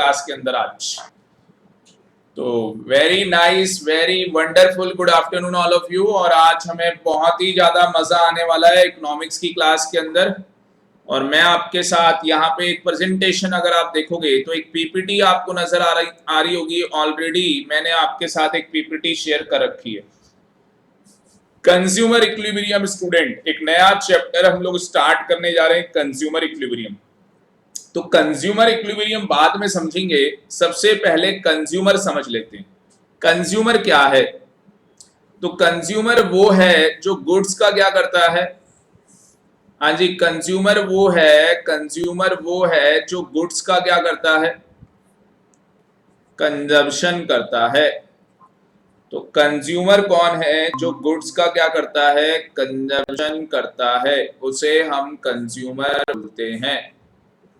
Class के अंदर आज। तो very nice, very wonderful, good afternoon all of you. और आज हमें बहुत ही ज्यादा मजा आने वाला है इकोनॉमिक्स की क्लास के अंदर। और मैं आपके साथ यहाँ पे एक प्रेजेंटेशन अगर आप देखोगे तो एक पीपीटी आपको नजर आ रही होगी। ऑलरेडी मैंने आपके साथ एक पीपीटी शेयर कर रखी है। कंज्यूमर इक्विलिब्रियम स्टूडेंट, एक नया चैप्टर हम लोग स्टार्ट करने जा रहे हैं, कंज्यूमर इक्विलिब्रियम। तो कंज्यूमर इक्विलिब्रियम बाद में समझेंगे, सबसे पहले कंज्यूमर समझ लेते हैं। कंज्यूमर क्या है? तो कंज्यूमर वो है जो गुड्स का क्या करता है। हाँ जी, कंज्यूमर वो है जो गुड्स का क्या करता है, कंजप्शन करता है। तो कंज्यूमर कौन है? जो गुड्स का क्या करता है, कंजप्शन करता है, उसे हम कंज्यूमर बोलते हैं।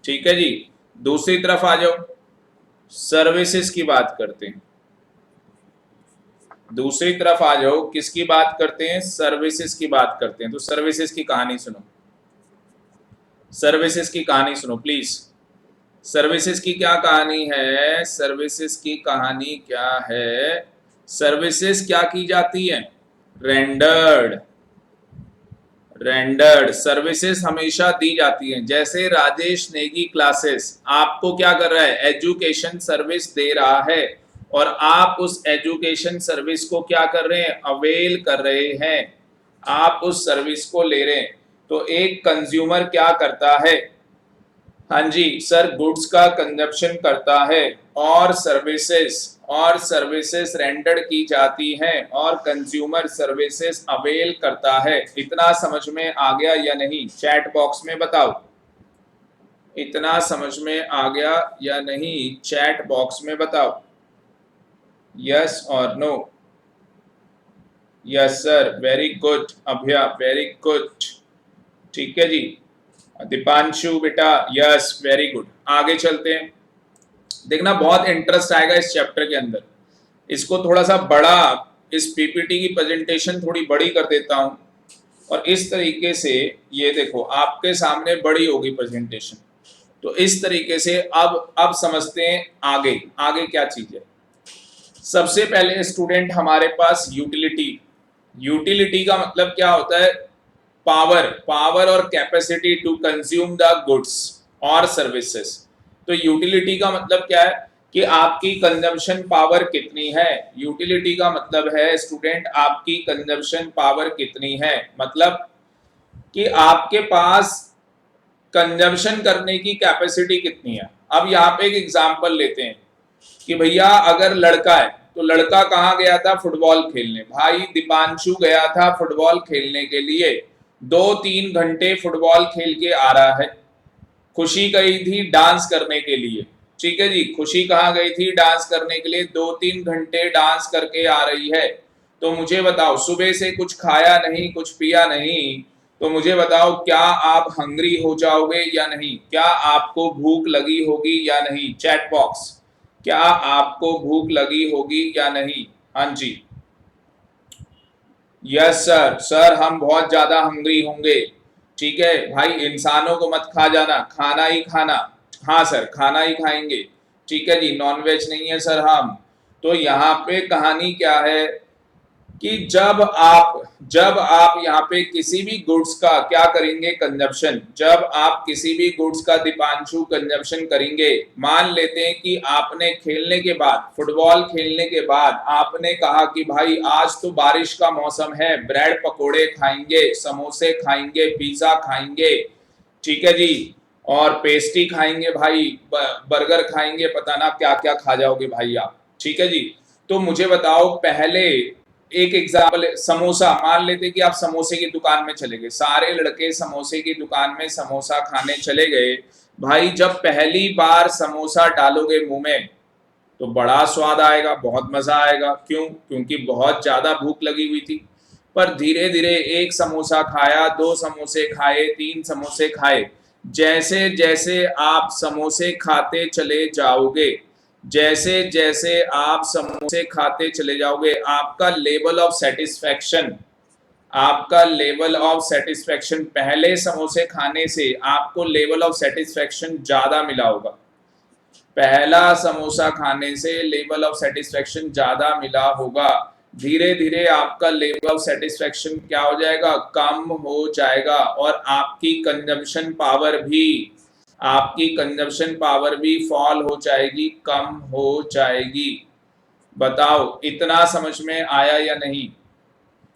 ठीक है जी। दूसरी तरफ आ जाओ, सर्विसेज की बात करते हैं। दूसरी तरफ आ जाओ, किसकी बात करते हैं? सर्विसेज की बात करते हैं। तो सर्विसेज की कहानी सुनो, सर्विसेज की कहानी सुनो प्लीज। सर्विसेज की क्या कहानी है? सर्विसेज की कहानी क्या है? सर्विसेज क्या की जाती है? रेंडर्ड सर्विसेज हमेशा दी जाती हैं। जैसे राजेश नेगी क्लासेस आपको क्या कर रहा है, एजुकेशन सर्विस दे रहा है, और आप उस एजुकेशन सर्विस को क्या कर रहे हैं, अवेल कर रहे हैं, आप उस सर्विस को ले रहे हैं। तो एक कंज्यूमर क्या करता है? हाँ जी सर, गुड्स का कंजप्शन करता है, और सर्विसेज रेंडर की जाती हैं, और कंज्यूमर सर्विसेज अवेल करता है। इतना समझ में आ गया या नहीं? चैट बॉक्स में बताओ, इतना समझ में आ गया या नहीं? चैट बॉक्स में बताओ, यस और no. Yes sir, very good Abhaya, very good. ठीक है जी। दीपांशु बेटा, यस वेरी गुड। आगे चलते हैं, देखना बहुत इंटरेस्ट आएगा इस चैप्टर के अंदर। इसको थोड़ा सा बड़ा, इस पीपीटी की प्रेजेंटेशन थोड़ी बड़ी कर देता हूं, और इस तरीके से ये देखो आपके सामने बड़ी होगी प्रेजेंटेशन। तो इस तरीके से अब समझते हैं आगे आगे क्या चीज है। सबसे पहले स्टूडेंट हमारे पास यूटिलिटी का मतलब क्या होता है? पावर और capacity to consume the goods और सर्विसेज। तो यूटिलिटी का मतलब क्या है कि आपकी कंजम्पशन पावर कितनी है। यूटिलिटी का मतलब है स्टूडेंट आपकी कंजम्पशन पावर कितनी है, मतलब कि आपके पास कंजम्पशन करने की कैपेसिटी कितनी है। अब यहाँ पे एक एग्जांपल लेते हैं कि भैया अगर लड़का है तो लड़का कहाँ गया था? फुटबॉल खेलने। भाई दीपांशु गया था फुटबॉल खेलने के लिए, 2-3 घंटे फुटबॉल खेल के आ रहा है। खुशी गई थी डांस करने के लिए। ठीक है जी, खुशी कहाँ गई थी? डांस करने के लिए, 2-3 घंटे डांस करके आ रही है। तो मुझे बताओ, सुबह से कुछ खाया नहीं, कुछ पिया नहीं, तो मुझे बताओ क्या आप हंग्री हो जाओगे या नहीं? क्या आपको भूख लगी होगी या नहीं? चैट बॉक्स, क्या आपको भूख लगी होगी या नहीं? हाँ जी, यस सर हम बहुत ज्यादा हंग्री होंगे। ठीक है भाई, इंसानों को मत खा जाना, खाना ही खाना। हाँ सर, खाना ही खाएंगे। ठीक है जी, नॉनवेज नहीं है सर हम। तो यहाँ पे कहानी क्या है कि जब आप यहाँ पे किसी भी गुड्स का क्या करेंगे, कंजप्शन, जब आप किसी भी गुड्स का दीपांशु कंजप्शन करेंगे, मान लेते हैं कि आपने खेलने के बाद, फुटबॉल खेलने के बाद आपने कहा कि भाई आज तो बारिश का मौसम है, ब्रेड पकोड़े खाएंगे, समोसे खाएंगे, पिज्जा खाएंगे, ठीक है जी, और पेस्ट्री खाएंगे भाई, बर्गर खाएंगे, पता ना क्या क्या खा जाओगे भाई आप। ठीक है जी। तो मुझे बताओ, पहले एक एग्जाम्पल, समोसा, मान लेते कि आप समोसे की दुकान में चले गए, सारे लड़के समोसे की दुकान में समोसा खाने चले गए। भाई जब पहली बार समोसा डालोगे मुंह में तो बड़ा स्वाद आएगा, बहुत मजा आएगा। क्यों? क्योंकि बहुत ज्यादा भूख लगी हुई थी। पर धीरे धीरे एक समोसा खाया, 2 समोसे खाए, 3 समोसे खाए, जैसे जैसे आप समोसे खाते चले जाओगे, जैसे जैसे आप समोसे खाते चले जाओगे, आपका लेवल ऑफ सेटिस्फैक्शन पहले समोसे खाने से आपको लेवल ऑफ सेटिस्फैक्शन ज्यादा मिला होगा। पहला समोसा खाने से लेवल ऑफ सेटिस्फेक्शन ज्यादा मिला होगा, धीरे धीरे आपका लेवल ऑफ सेटिस्फेक्शन क्या हो जाएगा, कम हो जाएगा, और आपकी कंजम्पशन पावर भी फॉल हो जाएगी, कम हो जाएगी। बताओ इतना समझ में आया या नहीं?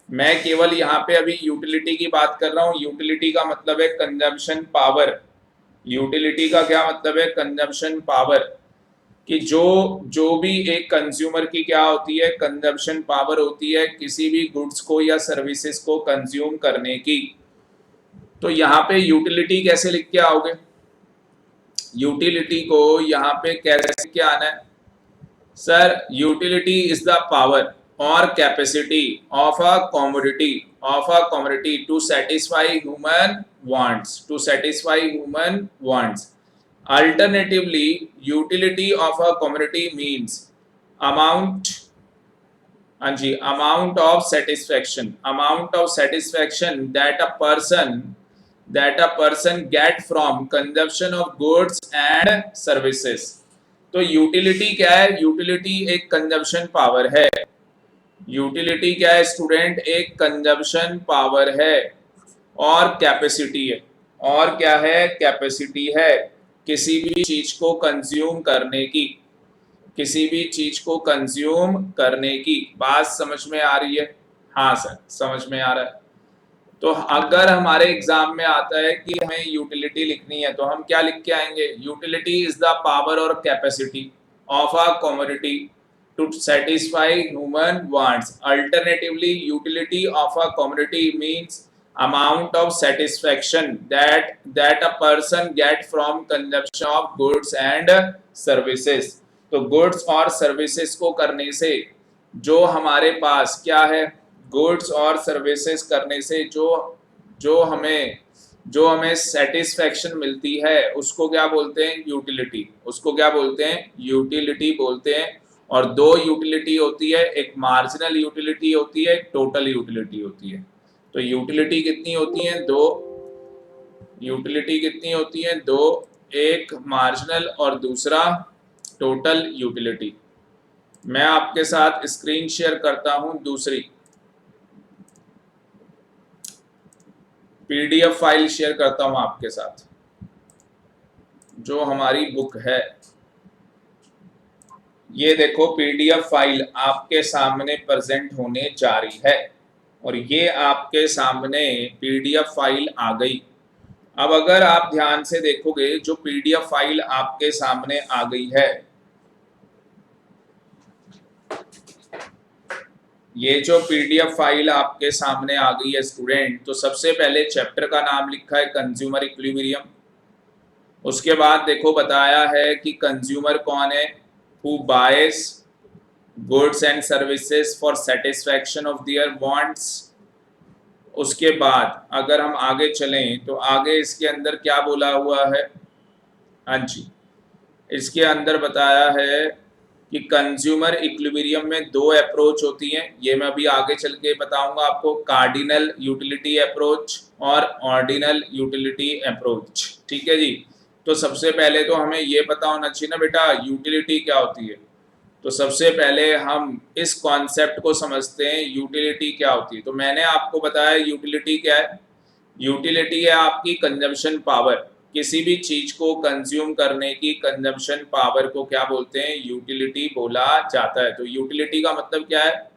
मैं केवल यहाँ पे अभी यूटिलिटी की बात कर रहा हूँ। यूटिलिटी का मतलब है कंजम्पशन पावर। यूटिलिटी का क्या मतलब है? Consumption power. कि जो जो भी एक कंज्यूमर की क्या होती है, कंजम्पशन पावर होती है किसी भी गुड्स को या सर्विसेज को कंज्यूम करने की। तो यहाँ पे यूटिलिटी कैसे लिख के आओगे? यूटिलिटी को यहाँ पे कैसे लिख के आना है? Sir utility is the power और capacity of a commodity to satisfy human wants. Alternatively, utility of a commodity means amount of satisfaction that a person get from consumption of goods and services। तो utility क्या है? Utility एक consumption power है। Utility क्या है student? एक consumption power है। और कैपेसिटी है। और क्या है? कैपेसिटी है किसी भी चीज को कंज्यूम करने की। किसी भी चीज को कंज्यूम करने की। बात समझ में आ रही है? हाँ सर समझ में आ रहा है। तो अगर हमारे एग्जाम में आता है कि हमें यूटिलिटी लिखनी है तो हम क्या लिख के आएंगे? यूटिलिटी इज द पावर और capacity of a commodity to satisfy human wants. Alternatively utility of a commodity means amount of satisfaction that a person get from consumption of goods and services। तो goods और services को करने से जो हमारे पास क्या है, गुड्स और सर्विसेज करने से जो हमें सेटिस्फेक्शन मिलती है उसको क्या बोलते हैं? यूटिलिटी। उसको क्या बोलते हैं? यूटिलिटी बोलते हैं। और दो यूटिलिटी होती है, एक मार्जिनल यूटिलिटी होती है, एक टोटल यूटिलिटी होती है। तो यूटिलिटी कितनी होती है? दो। यूटिलिटी कितनी होती है? दो। एक मार्जिनल और दूसरा टोटल यूटिलिटी। मैं आपके साथ स्क्रीन शेयर करता हूं दूसरी पीडीएफ फाइल शेयर करता हूं आपके साथ, जो हमारी बुक है। ये देखो पीडीएफ फाइल आपके सामने प्रेजेंट होने जा रही है और ये आपके सामने पीडीएफ फाइल आ गई। अब अगर आप ध्यान से देखोगे जो पीडीएफ फाइल आपके सामने आ गई है, ये जो पीडीएफ फाइल आपके सामने आ गई है स्टूडेंट, तो सबसे पहले चैप्टर का नाम लिखा है कंज्यूमर इक्विलिब्रियम। उसके बाद देखो बताया है कि कंज्यूमर कौन है? Who bias goods and services for satisfaction of their wants. उसके बाद अगर हम आगे चलें तो आगे इसके अंदर क्या बोला हुआ है? हाँ जी, इसके अंदर बताया है कि कंज्यूमर इक्विलिब्रियम में दो अप्रोच होती हैं। ये मैं अभी आगे चल के बताऊंगा आपको, कार्डिनल यूटिलिटी अप्रोच और ऑर्डिनल यूटिलिटी अप्रोच। ठीक है जी। तो सबसे पहले तो हमें ये पता होना चाहिए ना बेटा यूटिलिटी क्या होती है। तो सबसे पहले हम इस कॉन्सेप्ट को समझते हैं, यूटिलिटी क्या होती है। तो मैंने आपको बताया यूटिलिटी क्या है। यूटिलिटी है आपकी कंजम्पशन पावर। किसी भी चीज को कंज्यूम करने की कंजम्पशन पावर को क्या बोलते हैं? यूटिलिटी बोला जाता है। तो यूटिलिटी का मतलब क्या है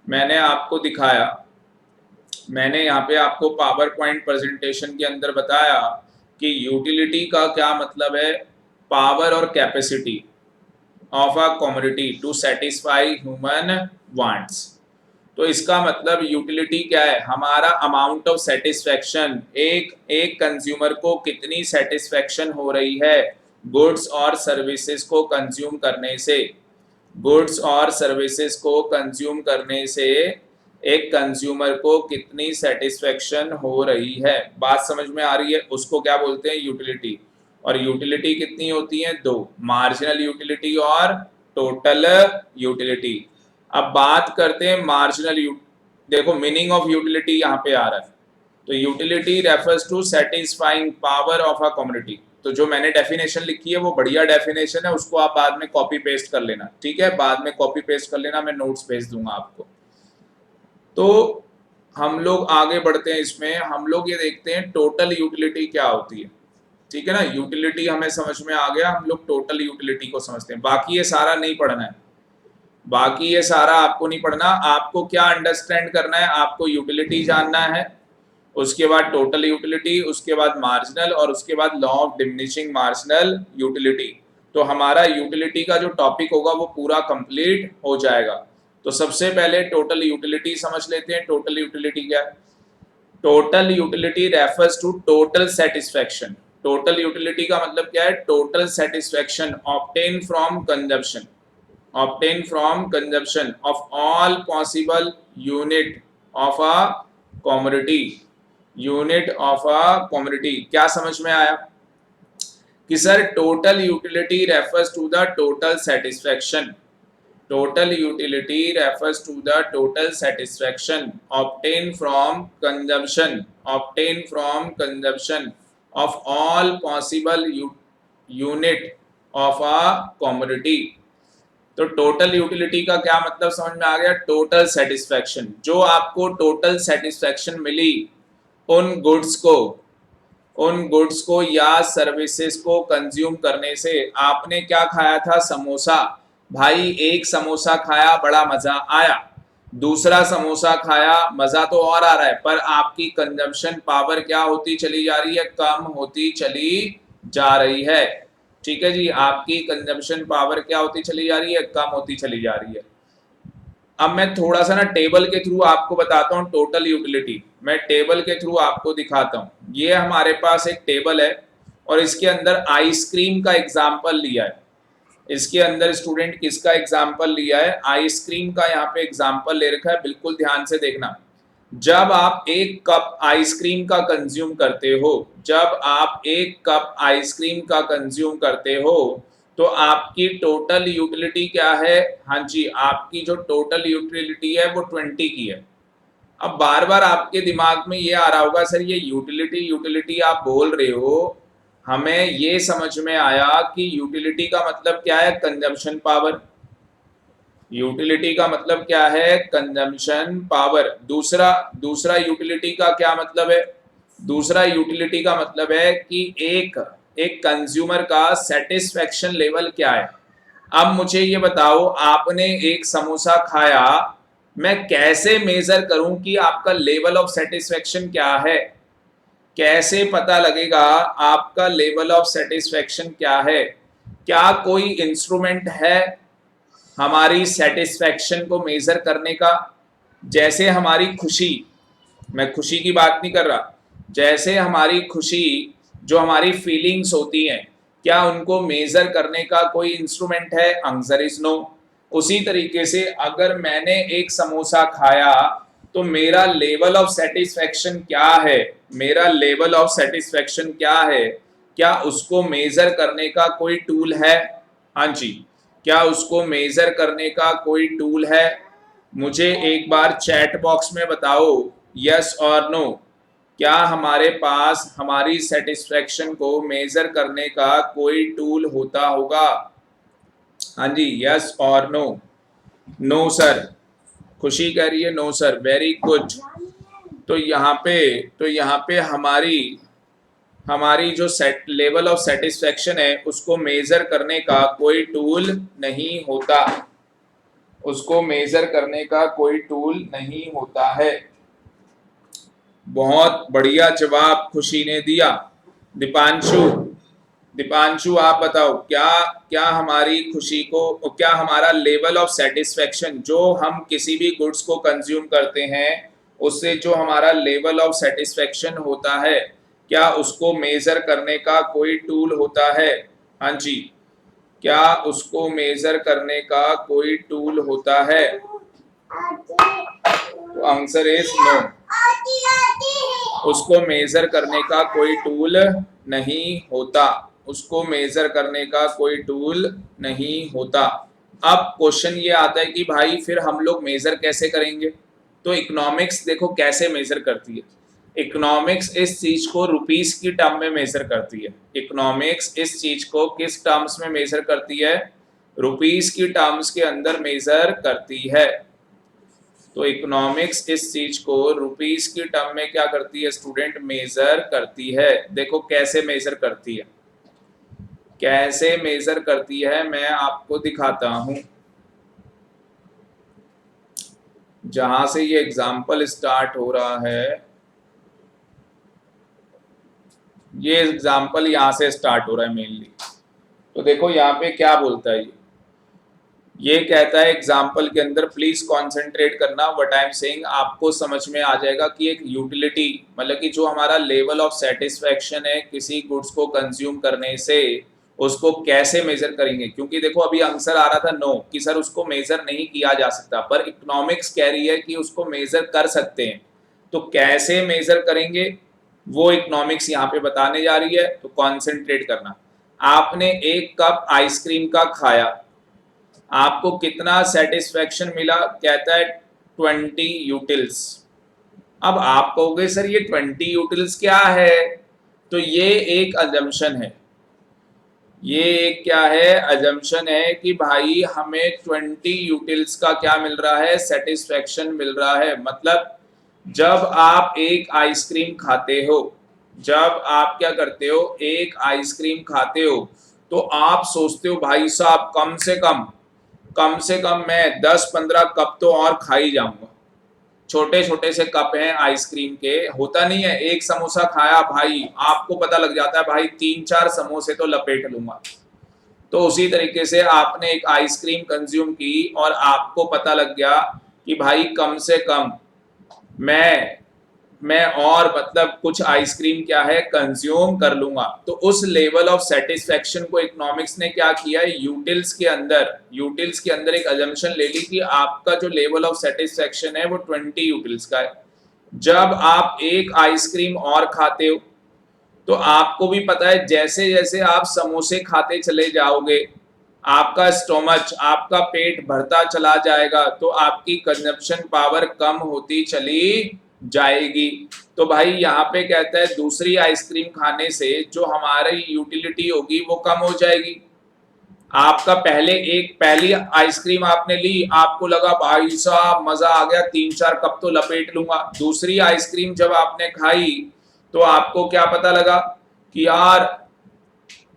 मैंने आपको दिखाया। मैंने यहाँ पे आपको पावर पॉइंट प्रेजेंटेशन के अंदर बताया कि यूटिलिटी का क्या मतलब है, पावर और capacity of a commodity to satisfy human wants. तो इसका मतलब यूटिलिटी क्या है? हमारा अमाउंट ऑफ सेटिस्फेक्शन, एक कंज्यूमर को कितनी सेटिस्फेक्शन हो रही है गुड्स और सर्विसेज को कंज्यूम करने से। गुड्स और सर्विसेज को कंज्यूम करने से एक कंज्यूमर को कितनी सेटिस्फेक्शन हो रही है। बात समझ में आ रही है? उसको क्या बोलते हैं? यूटिलिटी। और यूटिलिटी कितनी होती है? दो, मार्जिनल यूटिलिटी और टोटल यूटिलिटी। अब बात करते हैं मार्जिनल देखो मीनिंग ऑफ यूटिलिटी यहाँ पे आ रहा है। तो utility refers to satisfying power of a commodity. तो जो मैंने डेफिनेशन लिखी है वो बढ़िया डेफिनेशन है, उसको आप बाद में कॉपी पेस्ट कर लेना, ठीक है, बाद में कॉपी पेस्ट कर लेना, मैं नोट्स भेज दूंगा आपको। तो हम लोग आगे बढ़ते हैं, इसमें हम लोग ये देखते हैं टोटल यूटिलिटी क्या होती है, ठीक है ना। यूटिलिटी हमें समझ में आ गया, हम लोग टोटल यूटिलिटी को समझते हैं, बाकी ये सारा नहीं पढ़ना है, बाकी ये सारा आपको नहीं पढ़ना। आपको क्या अंडरस्टैंड करना है, आपको यूटिलिटी जानना है, उसके बाद टोटल यूटिलिटी, उसके बाद मार्जिनल, और उसके बाद law of diminishing marginal utility. तो हमारा यूटिलिटी का जो टॉपिक होगा वो पूरा कंप्लीट हो जाएगा। तो सबसे पहले टोटल यूटिलिटी समझ लेते हैं। टोटल यूटिलिटी क्या है? Total utility refers to total satisfaction. Total utility का मतलब क्या है? Total satisfaction obtain from consumption, obtained from consumption of all possible unit of a commodity, unit of a commodity। क्या समझ में आया कि sir total utility refers to the total satisfaction, total utility refers to the total satisfaction obtained from consumption, obtained from consumption of all possible unit of a commodity। तो total utility का क्या मतलब समझ में आ गया? टोटल सेटिस्फेक्शन, जो आपको total satisfaction मिली उन गुड्स को या सर्विसेज को कंज्यूम करने से। आपने क्या खाया था? समोसा। भाई एक समोसा खाया, बड़ा मजा आया, दूसरा समोसा खाया, मजा तो और आ रहा है, पर आपकी कंजम्पशन पावर क्या होती चली जा रही है? कम होती चली जा रही है, ठीक है जी। आपकी कंजम्पशन पावर क्या होती चली जा रही है? कम होती चली जा रही है। अब मैं थोड़ा सा ना टेबल के थ्रू आपको बताता हूँ टोटल यूटिलिटी, मैं टेबल के थ्रू आपको दिखाता हूँ। ये हमारे पास एक टेबल है और इसके अंदर आइसक्रीम का एग्जाम्पल लिया है। इसके अंदर स्टूडेंट किसका एग्जाम्पल लिया है? आइसक्रीम का यहाँ पे एग्जाम्पल ले रखा है, बिल्कुल ध्यान से देखना। जब आप एक कप आइसक्रीम का कंज्यूम करते हो, जब आप एक कप आइसक्रीम का कंज्यूम करते हो तो आपकी टोटल यूटिलिटी क्या है? हाँ जी, आपकी जो टोटल यूटिलिटी है वो 20 की है। अब बार बार आपके दिमाग में ये आ रहा होगा, सर ये यूटिलिटी यूटिलिटी आप बोल रहे हो, हमें ये समझ में आया कि यूटिलिटी का मतलब क्या है? Consumption power. यूटिलिटी का मतलब क्या है? Consumption power. दूसरा यूटिलिटी का क्या मतलब है? दूसरा यूटिलिटी का मतलब है कि एक कंज्यूमर का सेटिस्फेक्शन लेवल क्या है। अब मुझे ये बताओ, आपने एक समोसा खाया, मैं कैसे मेजर करूं कि आपका लेवल ऑफ सेटिस्फेक्शन क्या है? कैसे पता लगेगा आपका लेवल ऑफ सेटिस्फेक्शन क्या है? क्या कोई इंस्ट्रूमेंट है हमारी सेटिस्फेक्शन को मेजर करने का? जैसे हमारी खुशी, मैं खुशी की बात नहीं कर रहा, जैसे हमारी खुशी, जो हमारी फीलिंग्स होती हैं, क्या उनको मेजर करने का कोई इंस्ट्रूमेंट है? Answer is no. उसी तरीके से अगर मैंने एक समोसा खाया तो मेरा लेवल ऑफ सेटिस्फेक्शन क्या है? मेरा लेवल ऑफ सेटिस्फेक्शन क्या है? क्या उसको मेजर करने का कोई टूल है? हाँ जी, क्या उसको मेजर करने का कोई टूल है? मुझे एक बार चैट बॉक्स में बताओ, यस और नो। क्या हमारे पास हमारी सेटिस्फेक्शन को मेजर करने का कोई टूल होता होगा? हाँ जी, यस और नो। नो सर, खुशी कह रही है नो सर, वेरी गुड। तो यहाँ पे हमारी जो लेवल ऑफ सेटिस्फेक्शन है उसको मेजर करने का कोई टूल नहीं होता, उसको मेजर करने का कोई टूल नहीं होता है। बहुत बढ़िया जवाब खुशी ने दिया। दीपांशु आप बताओ, क्या हमारी खुशी को, क्या हमारा लेवल ऑफ सेटिस्फेक्शन, जो हम किसी भी गुड्स को कंज्यूम करते हैं उससे जो हमारा लेवल ऑफ सेटिस्फेक्शन होता है, क्या उसको मेजर करने का कोई टूल होता है? हाँ जी, क्या उसको मेजर करने का कोई टूल होता है? तो आंसर इज नो, उसको मेजर करने का कोई टूल नहीं होता, उसको मेजर करने का कोई टूल नहीं होता। अब क्वेश्चन ये आता है कि भाई फिर हम लोग मेजर कैसे करेंगे? तो इकोनॉमिक्स देखो कैसे मेजर करती है। इकोनॉमिक्स इस चीज को रुपीस की टर्म में मेजर करती है। इकोनॉमिक्स इस चीज को किस टर्म्स में मेजर करती है? रुपीस की टर्म्स के अंदर मेजर करती है। तो इकोनॉमिक्स इस चीज को रुपीस की टर्म में क्या करती है स्टूडेंट? मेजर करती है। देखो कैसे मेजर करती है, कैसे मेजर करती है मैं आपको दिखाता हूं। जहां से ये एग्जाम्पल स्टार्ट हो रहा है, ये एग्जाम्पल यहां से स्टार्ट हो रहा है मेनली। तो देखो यहाँ पे क्या बोलता है, ये कहता है एग्जाम्पल के अंदर प्लीज कॉन्सेंट्रेट करना व्हाट आई एम सेइंग। आपको समझ में आ जाएगा कि एक यूटिलिटी मतलब कि जो हमारा लेवल ऑफ सेटिस्फेक्शन है किसी गुड्स को कंज्यूम करने से, उसको कैसे मेजर करेंगे। क्योंकि देखो अभी आंसर आ रहा था नो कि सर उसको मेजर नहीं किया जा सकता, पर इकोनॉमिक्स कह रही है कि उसको मेजर कर सकते हैं। तो कैसे मेजर करेंगे वो इकोनॉमिक्स यहाँ पे बताने जा रही है। तो कॉन्सेंट्रेट करना। आपने एक कप आइसक्रीम का खाया, आपको कितना सेटिस्फेक्शन मिला? कहता है 20 यूटिल्स। अब आप कहोगे सर ये 20 यूटिल्स क्या है? तो ये एक अजम्पशन है, ये एक क्या है? अजम्पशन है कि भाई हमें 20 यूटिल्स का क्या मिल रहा है? सेटिस्फेक्शन मिल रहा है। मतलब जब आप एक आइसक्रीम खाते हो, जब आप क्या करते हो एक आइसक्रीम खाते हो, तो आप सोचते हो भाई साहब कम से कम मैं 10-15 कप तो और खा ही जाऊंगा। छोटे छोटे से कप हैं आइसक्रीम के, होता नहीं है एक समोसा खाया भाई आपको पता लग जाता है भाई 3-4 समोसे तो लपेट लूंगा। तो उसी तरीके से आपने एक आइसक्रीम कंज्यूम की और आपको पता लग गया कि भाई कम से कम मैं और मतलब कुछ आइसक्रीम क्या है कंज्यूम कर लूंगा। तो उस लेवल ऑफ सेटिस्फेक्शन को इकोनॉमिक्स ने क्या किया है, यूटिल्स के अंदर एक अजम्पशन ले ली कि आपका जो लेवल ऑफ सेटिस्फेक्शन है वो 20 यूटिल्स का है। जब आप एक आइसक्रीम और खाते हो तो आपको भी पता है जैसे जैसे आप समोसे खाते चले जाओगे आपका स्टोमच, आपका पेट भरता चला जाएगा, तो आपकी कंजप्शन पावर कम होती चली जाएगी। तो भाई यहाँ पे कहता है दूसरी आइसक्रीम खाने से जो हमारी यूटिलिटी होगी वो कम हो जाएगी। आपका पहली आइसक्रीम आपने ली, आपको लगा भाई साहब मजा आ गया 3-4 कप तो लपेट लूंगा। दूसरी आइसक्रीम जब आपने खाई तो आपको क्या पता लगा कि यार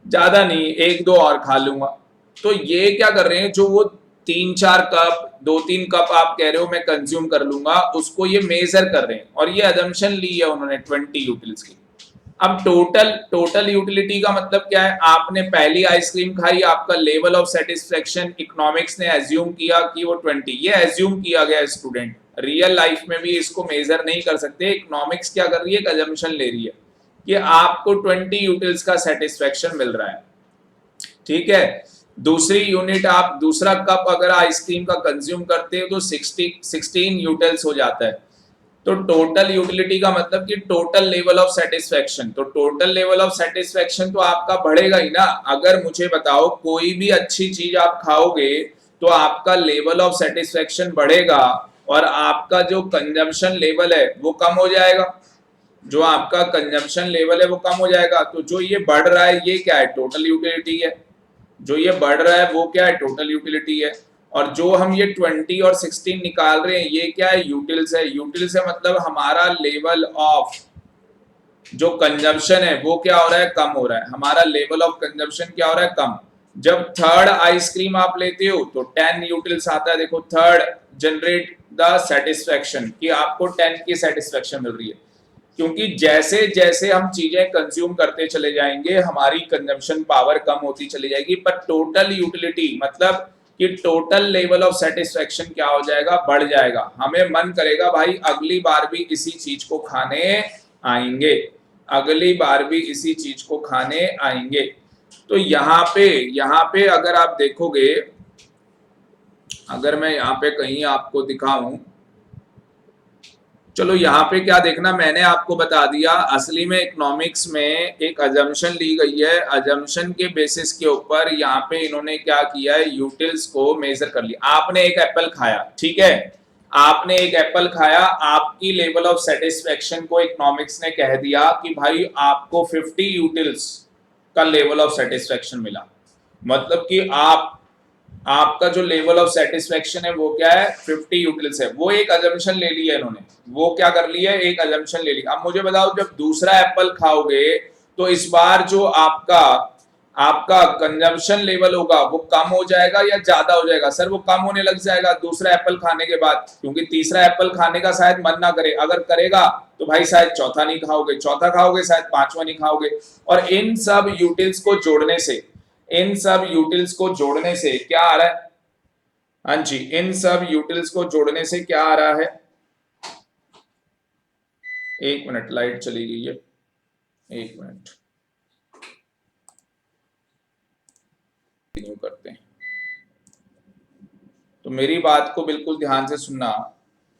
ज्यादा नहीं 1-2 और खा लूंगा। तो ये क्या कर रहे हैं, जो वो 3-4 कप 2-3 कप आप कह रहे हो मैं कंज्यूम कर लूंगा, उसको ये मेजर कर रहे हैं और ये अजम्पशन ली है उन्होंने 20 यूटिल्स की। अब टोटल यूटिलिटी का मतलब क्या है? आपने पहली आइसक्रीम खाई, आपका लेवल ऑफ सेटिस्फेक्शन इकोनॉमिक्स ने एज्यूम किया कि वो 20, ये एज्यूम किया गया स्टूडेंट, रियल लाइफ में भी इसको मेजर नहीं कर सकते। इकोनॉमिक्स क्या कर रही है, एक अजम्पशन ले रही है कि आपको 20 यूटिल्स का सेटिस्फेक्शन मिल रहा है। ठीक है, दूसरी यूनिट आप दूसरा कप अगर आइसक्रीम का कंज्यूम करते हो तो 16 यूटिल्स हो जाता है। तो टोटल यूटिलिटी का मतलब कि टोटल लेवल ऑफ सेटिस्फेक्शन, तो टोटल लेवल ऑफ सेटिस्फेक्शन तो आपका बढ़ेगा ही ना। अगर मुझे बताओ कोई भी अच्छी चीज आप खाओगे तो आपका लेवल ऑफ सेटिस्फेक्शन बढ़ेगा और आपका जो कंजम्पशन लेवल है वो कम हो जाएगा, जो आपका कंजम्पशन लेवल है वो कम हो जाएगा। तो जो ये बढ़ रहा है ये क्या है, टोटल यूटिलिटी है। जो ये बढ़ रहा है वो क्या है, टोटल यूटिलिटी है। और जो हम ये 20 और 16 निकाल रहे हैं ये क्या है, यूटिल्स है। यूटिल्स है मतलब हमारा लेवल ऑफ जो कंजम्पशन है वो क्या हो रहा है, कम हो रहा है। हमारा लेवल ऑफ कंजम्पशन क्या हो रहा है, कम। जब थर्ड आइसक्रीम आप लेते हो तो 10 यूटिल्स आता है। देखो थर्ड जनरेट द सेटिस्फेक्शन कि आपको 10 की सेटिस्फेक्शन मिल रही है, क्योंकि जैसे जैसे हम चीजें कंज्यूम करते चले जाएंगे हमारी कंजम्पशन पावर कम होती चली जाएगी। पर टोटल यूटिलिटी मतलब कि टोटल लेवल ऑफ सेटिस्फेक्शन क्या हो जाएगा, बढ़ जाएगा। हमें मन करेगा भाई अगली बार भी इसी चीज को खाने आएंगे, अगली बार भी इसी चीज को खाने आएंगे। तो यहाँ पे अगर आप देखोगे, अगर मैं यहाँ पे कहीं आपको दिखाऊं, चलो यहाँ पे क्या देखना, मैंने आपको बता दिया असली में इकोनॉमिक्स में एक अजम्पशन ली गई है। अजम्पशन के बेसिस के ऊपर यहाँ पे इन्होंने क्या किया है, यूटिल्स को मेजर कर लिया। आपने एक एप्पल खाया, ठीक है, आपने एक एप्पल खाया, आपकी लेवल ऑफ सेटिस्फेक्शन को इकोनॉमिक्स ने कह दिया कि भाई आपको 50 यूटिल्स का लेवल ऑफ सेटिस्फेक्शन मिला। मतलब कि आपका जो लेवल ऑफ सेटिस्फेक्शन है वो क्या है, 50 यूटिल्स है। वो एक अजम्पशन ले लिया इन्होंने, वो क्या कर लिया, एक अजम्पशन ले लिया। अब मुझे बताओ, जब दूसरा एप्पल खाओगे तो इस बार जो आपका आपका कंजम्पशन लेवल होगा वो कम हो जाएगा या ज्यादा हो जाएगा? सर वो कम होने लग जाएगा दूसरा एप्पल खाने के बाद, क्योंकि तीसरा एप्पल खाने का शायद मन ना करे, अगर करेगा तो भाई शायद चौथा नहीं खाओगे, चौथा खाओगे शायद पांचवा नहीं खाओगे। और इन सब यूटिल्स को जोड़ने से, इन सब यूटिल्स को जोड़ने से क्या आ रहा है? हाँ जी, इन सब यूटिल्स को जोड़ने से क्या आ रहा है? एक मिनट, लाइट चली गई है, एक मिनट कंटिन्यू करते हैं। तो मेरी बात को बिल्कुल ध्यान से सुनना।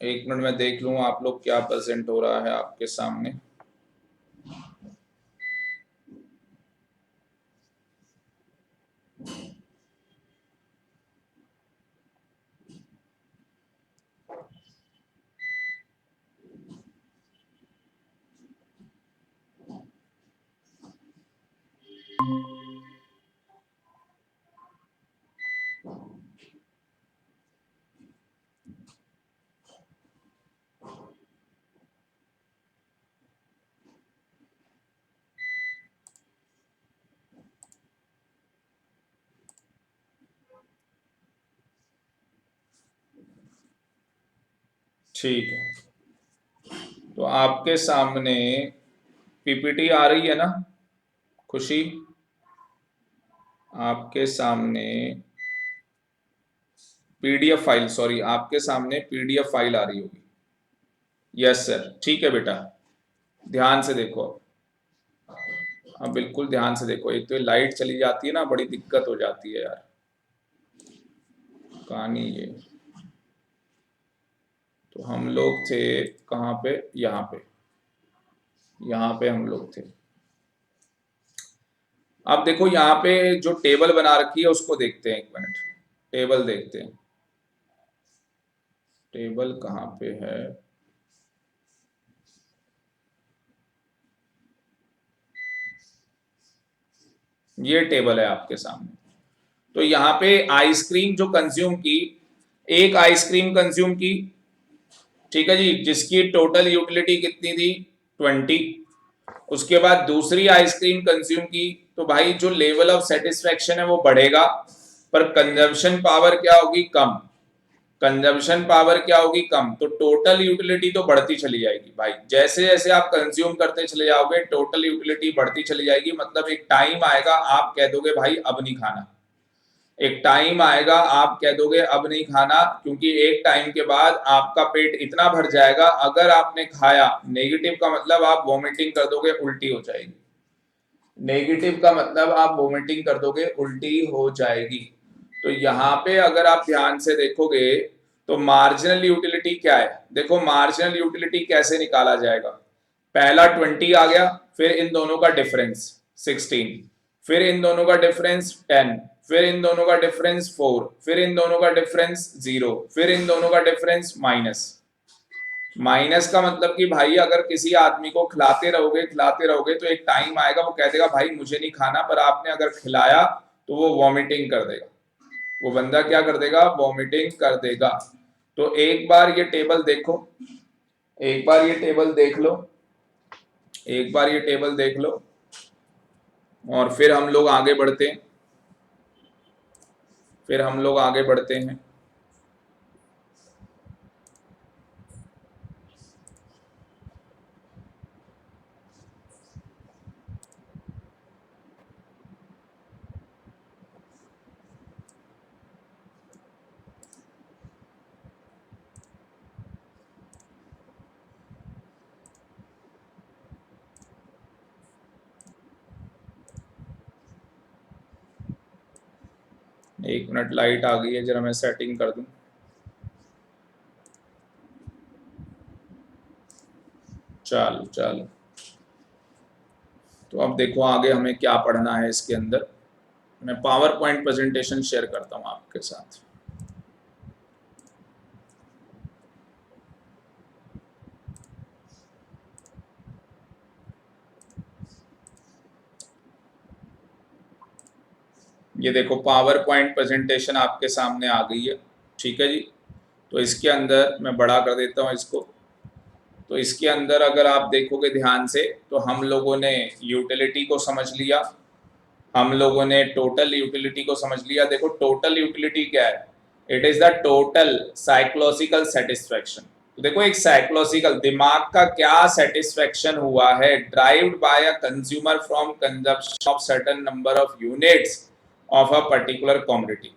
एक मिनट में देख लूं आप लोग क्या प्रेजेंट हो रहा है आपके सामने। ठीक है, तो आपके सामने पीपीटी आ रही है ना खुशी? आपके सामने पीडीएफ फाइल, सॉरी आपके सामने पीडीएफ फाइल आ रही होगी। यस सर, ठीक है बेटा, ध्यान से देखो। अब बिल्कुल ध्यान से देखो। एक तो लाइट चली जाती है ना, बड़ी दिक्कत हो जाती है यार, कहानी ये। तो हम लोग थे कहाँ पे, यहाँ पे हम लोग थे। अब देखो यहाँ पे जो टेबल बना रखी है उसको देखते हैं, एक मिनट टेबल देखते हैं। टेबल कहाँ पे है? ये टेबल है आपके सामने। तो यहाँ पे आइसक्रीम जो कंज्यूम की, एक आइसक्रीम कंज्यूम की, ठीक है जी, जिसकी टोटल यूटिलिटी कितनी थी, 20। उसके बाद दूसरी आइसक्रीम कंज्यूम की, तो भाई जो लेवल ऑफ सेटिस्फेक्शन है वो बढ़ेगा, पर कंजम्पशन पावर क्या होगी, कम। कंजम्पशन पावर क्या होगी, कम। तो टोटल यूटिलिटी तो बढ़ती चली जाएगी भाई, जैसे जैसे आप कंज्यूम करते चले जाओगे टोटल यूटिलिटी बढ़ती चली जाएगी। मतलब एक टाइम आएगा आप कह दोगे भाई अब नहीं खाना, एक टाइम आएगा आप कह दोगे अब नहीं खाना, क्योंकि एक टाइम के बाद आपका पेट इतना भर जाएगा, अगर आपने खाया, नेगेटिव का मतलब आप वॉमिटिंग कर दोगे, उल्टी हो जाएगी। नेगेटिव का मतलब आप वोमिटिंग कर दोगे, उल्टी हो जाएगी। तो यहाँ पे अगर आप ध्यान से देखोगे तो मार्जिनल यूटिलिटी क्या है, देखो मार्जिनल यूटिलिटी कैसे निकाला जाएगा। पहला 20 आ गया, फिर इन दोनों का डिफरेंस 16, फिर इन दोनों का डिफरेंस 10, फिर इन दोनों का डिफरेंस 4, फिर इन दोनों का डिफरेंस 0, फिर इन दोनों का डिफरेंस माइनस। माइनस का मतलब कि भाई अगर किसी आदमी को खिलाते रहोगे तो एक टाइम आएगा वो कह देगा भाई मुझे नहीं खाना, पर आपने अगर खिलाया तो वो वॉमिटिंग कर देगा, वो बंदा क्या कर देगा, वॉमिटिंग कर देगा। तो एक बार ये टेबल देखो, एक बार ये टेबल देख लो, एक बार ये टेबल देख लो, और फिर हम लोग आगे बढ़ते हैं, फिर हम लोग आगे बढ़ते हैं। एक मिनट, लाइट आ गई है, जरा मैं सेटिंग कर दूं। चलो चलो, तो अब देखो आगे हमें क्या पढ़ना है इसके अंदर। मैं पावर पॉइंट प्रेजेंटेशन शेयर करता हूं आपके साथ। ये देखो पावर पॉइंट प्रेजेंटेशन आपके सामने आ गई है, ठीक है जी। तो इसके अंदर मैं बड़ा कर देता हूँ इसको। तो इसके अंदर अगर आप देखोगे ध्यान से तो हम लोगों ने यूटिलिटी को समझ लिया, हम लोगों ने टोटल यूटिलिटी को समझ लिया। देखो टोटल यूटिलिटी क्या है, it is the total psychological satisfaction. तो देखो एक साइकोलॉजिकल दिमाग का क्या सेटिस्फेक्शन हुआ है, derived by a consumer from consumption of certain number of units of a particular commodity.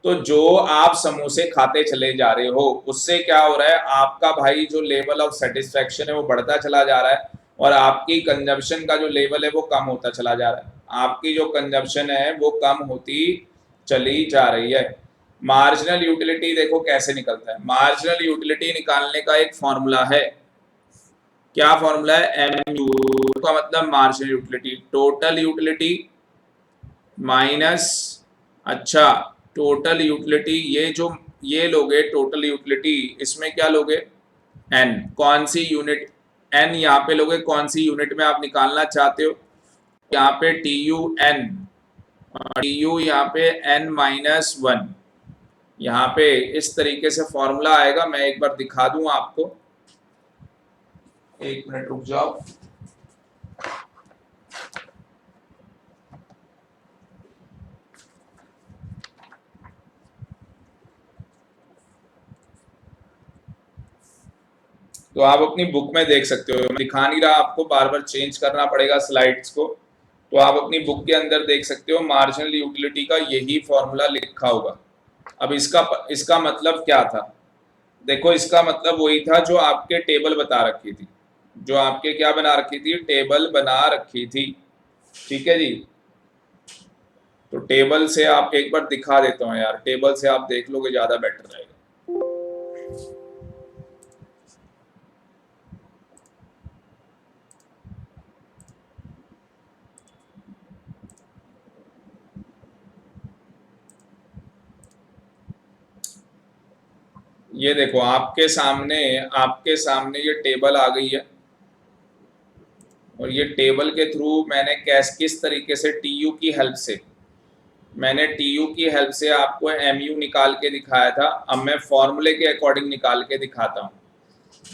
तो जो आप समोसे खाते चले जा रहे हो उससे क्या हो रहा है, आपका भाई जो लेवल ऑफ सेटिस्फेक्शन है वो बढ़ता चला जा रहा है, और आपकी कंजप्शन का जो लेवल है वो कम होता चला जा रहा है। आपकी जो कंजप्शन है वो कम होती चली जा रही है। मार्जिनल यूटिलिटी देखो कैसे निकलता है। मार्जिनल यूटिलिटी निकालने का एक फॉर्मूला है। क्या फॉर्मूला है? एम यू का मतलब marginal utility, total utility minus, अच्छा टोटल यूटिलिटी, ये लोगे टोटल यूटिलिटी, इसमें क्या लोगे? एन, कौन सी यूनिट? एन यहाँ पे लोगे, कौन सी यूनिट में आप निकालना चाहते हो? यहाँ पे T U N, T U यहाँ पे एन माइनस वन। यहाँ पे इस तरीके से फॉर्मूला आएगा। मैं एक बार दिखा दूं आपको, एक मिनट रुक जाओ। तो आप अपनी बुक में देख सकते हो, मैं दिखा नहीं रहा आपको, बार बार चेंज करना पड़ेगा स्लाइड्स को। तो आप अपनी बुक के अंदर देख सकते हो, मार्जिनल यूटिलिटी का यही फॉर्मूला लिखा होगा। अब इसका मतलब क्या था? देखो इसका मतलब वही था जो आपके टेबल बता रखी थी, जो आपके क्या बना रखी थी, टेबल बना रखी थी, ठीक है जी। तो टेबल से आप एक बार दिखा देता हूँ यार, टेबल से आप देख लोगे ज्यादा बेटर रहेगा। ये देखो आपके सामने ये टेबल आ गई है, और ये टेबल के थ्रू मैंने किस तरीके से टीयू की हेल्प से, मैंने टीयू की हेल्प से आपको एमयू निकाल के दिखाया था। अब मैं फॉर्मूले के अकॉर्डिंग निकाल के दिखाता हूँ।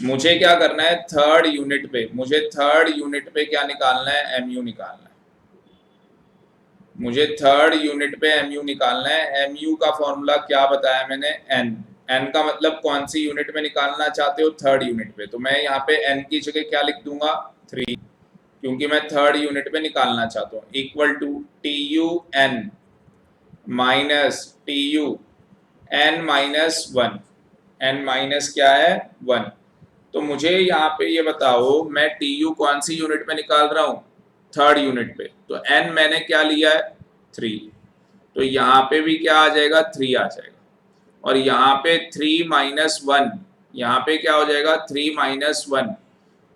मुझे क्या करना है, थर्ड यूनिट पे, मुझे थर्ड यूनिट पे क्या निकालना है, एमयू निकालना है। मुझे थर्ड यूनिट पे एमयू निकालना है। एमयू का फॉर्मूला क्या बताया मैंने, एन। एन का मतलब कौन सी यूनिट में निकालना चाहते हो, थर्ड यूनिट पे। तो मैं यहाँ पे एन की जगह क्या लिख दूंगा, 3, क्योंकि मैं थर्ड यूनिट पे निकालना चाहता हूँ। Equal to T U N minus T U N minus one, N minus क्या है, 1। तो मुझे यहाँ पे ये बताओ, मैं टी यू कौन सी यूनिट में निकाल रहा हूँ, थर्ड यूनिट पे। तो एन मैंने क्या लिया है, 3। तो यहाँ पे भी क्या आ जाएगा, 3 आ जाएगा। और यहाँ पे 3 माइनस वन, यहाँ पे क्या हो जाएगा, 3 माइनस वन।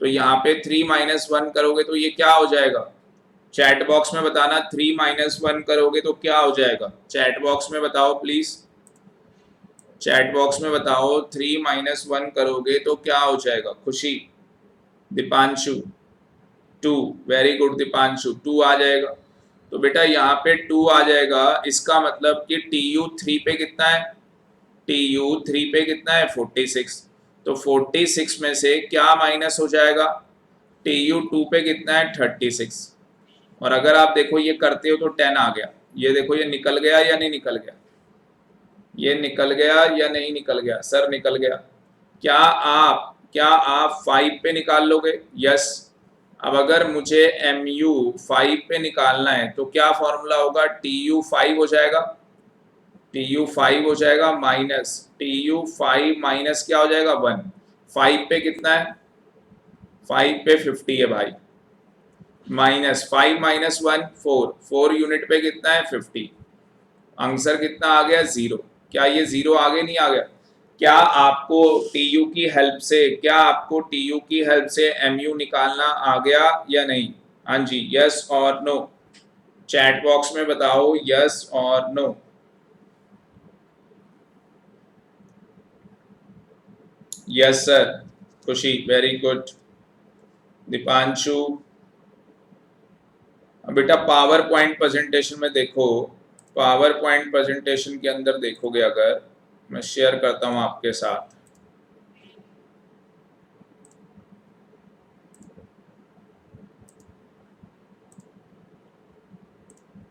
तो यहाँ पे 3 माइनस वन करोगे तो ये क्या हो जाएगा, चैट बॉक्स में बताना। 3 माइनस वन करोगे तो क्या हो जाएगा, चैट बॉक्स में बताओ प्लीज, चैट बॉक्स में बताओ। 3 माइनस वन करोगे तो क्या हो जाएगा, खुशी, दीपांशु, 2, वेरी गुड दीपांशु, 2 आ जाएगा। तो बेटा यहाँ पे 2 आ जाएगा, इसका मतलब कि टी यू 3 पे कितना है, टी यू 3 पे कितना है, 46। तो 46 में से क्या माइनस हो जाएगा, टी यू 2 पे कितना है, 36। और अगर आप देखो ये करते हो तो 10 आ गया। ये देखो ये निकल गया या नहीं निकल गया, ये निकल गया या नहीं निकल गया, सर निकल गया। क्या आप 5 पे निकाल लोगे, यस। अब अगर मुझे एम यू 5 पे निकालना है तो क्या फॉर्मूला होगा, टी यू 5 हो जाएगा, टी यू 5 हो जाएगा माइनस टी यू 5 माइनस क्या हो जाएगा, 1। 5 पे कितना है, 5 पे 50 है भाई, माइनस 5 माइनस 1 4, 4 यूनिट पे कितना है, 50। आंसर कितना आ गया, 0। क्या ये 0 आगे नहीं आ गया? क्या आपको टीयू की हेल्प से, क्या आपको टीयू की हेल्प से एमयू निकालना आ गया या नहीं? हाँ जी, यस और नो, चैट बॉक्स में बताओ यस और नो। यस सर, खुशी, वेरी गुड दीपांशु। बेटा पावर पॉइंट प्रेजेंटेशन में देखो, पावर पॉइंट प्रेजेंटेशन के अंदर देखोगे, अगर मैं शेयर करता हूं आपके साथ,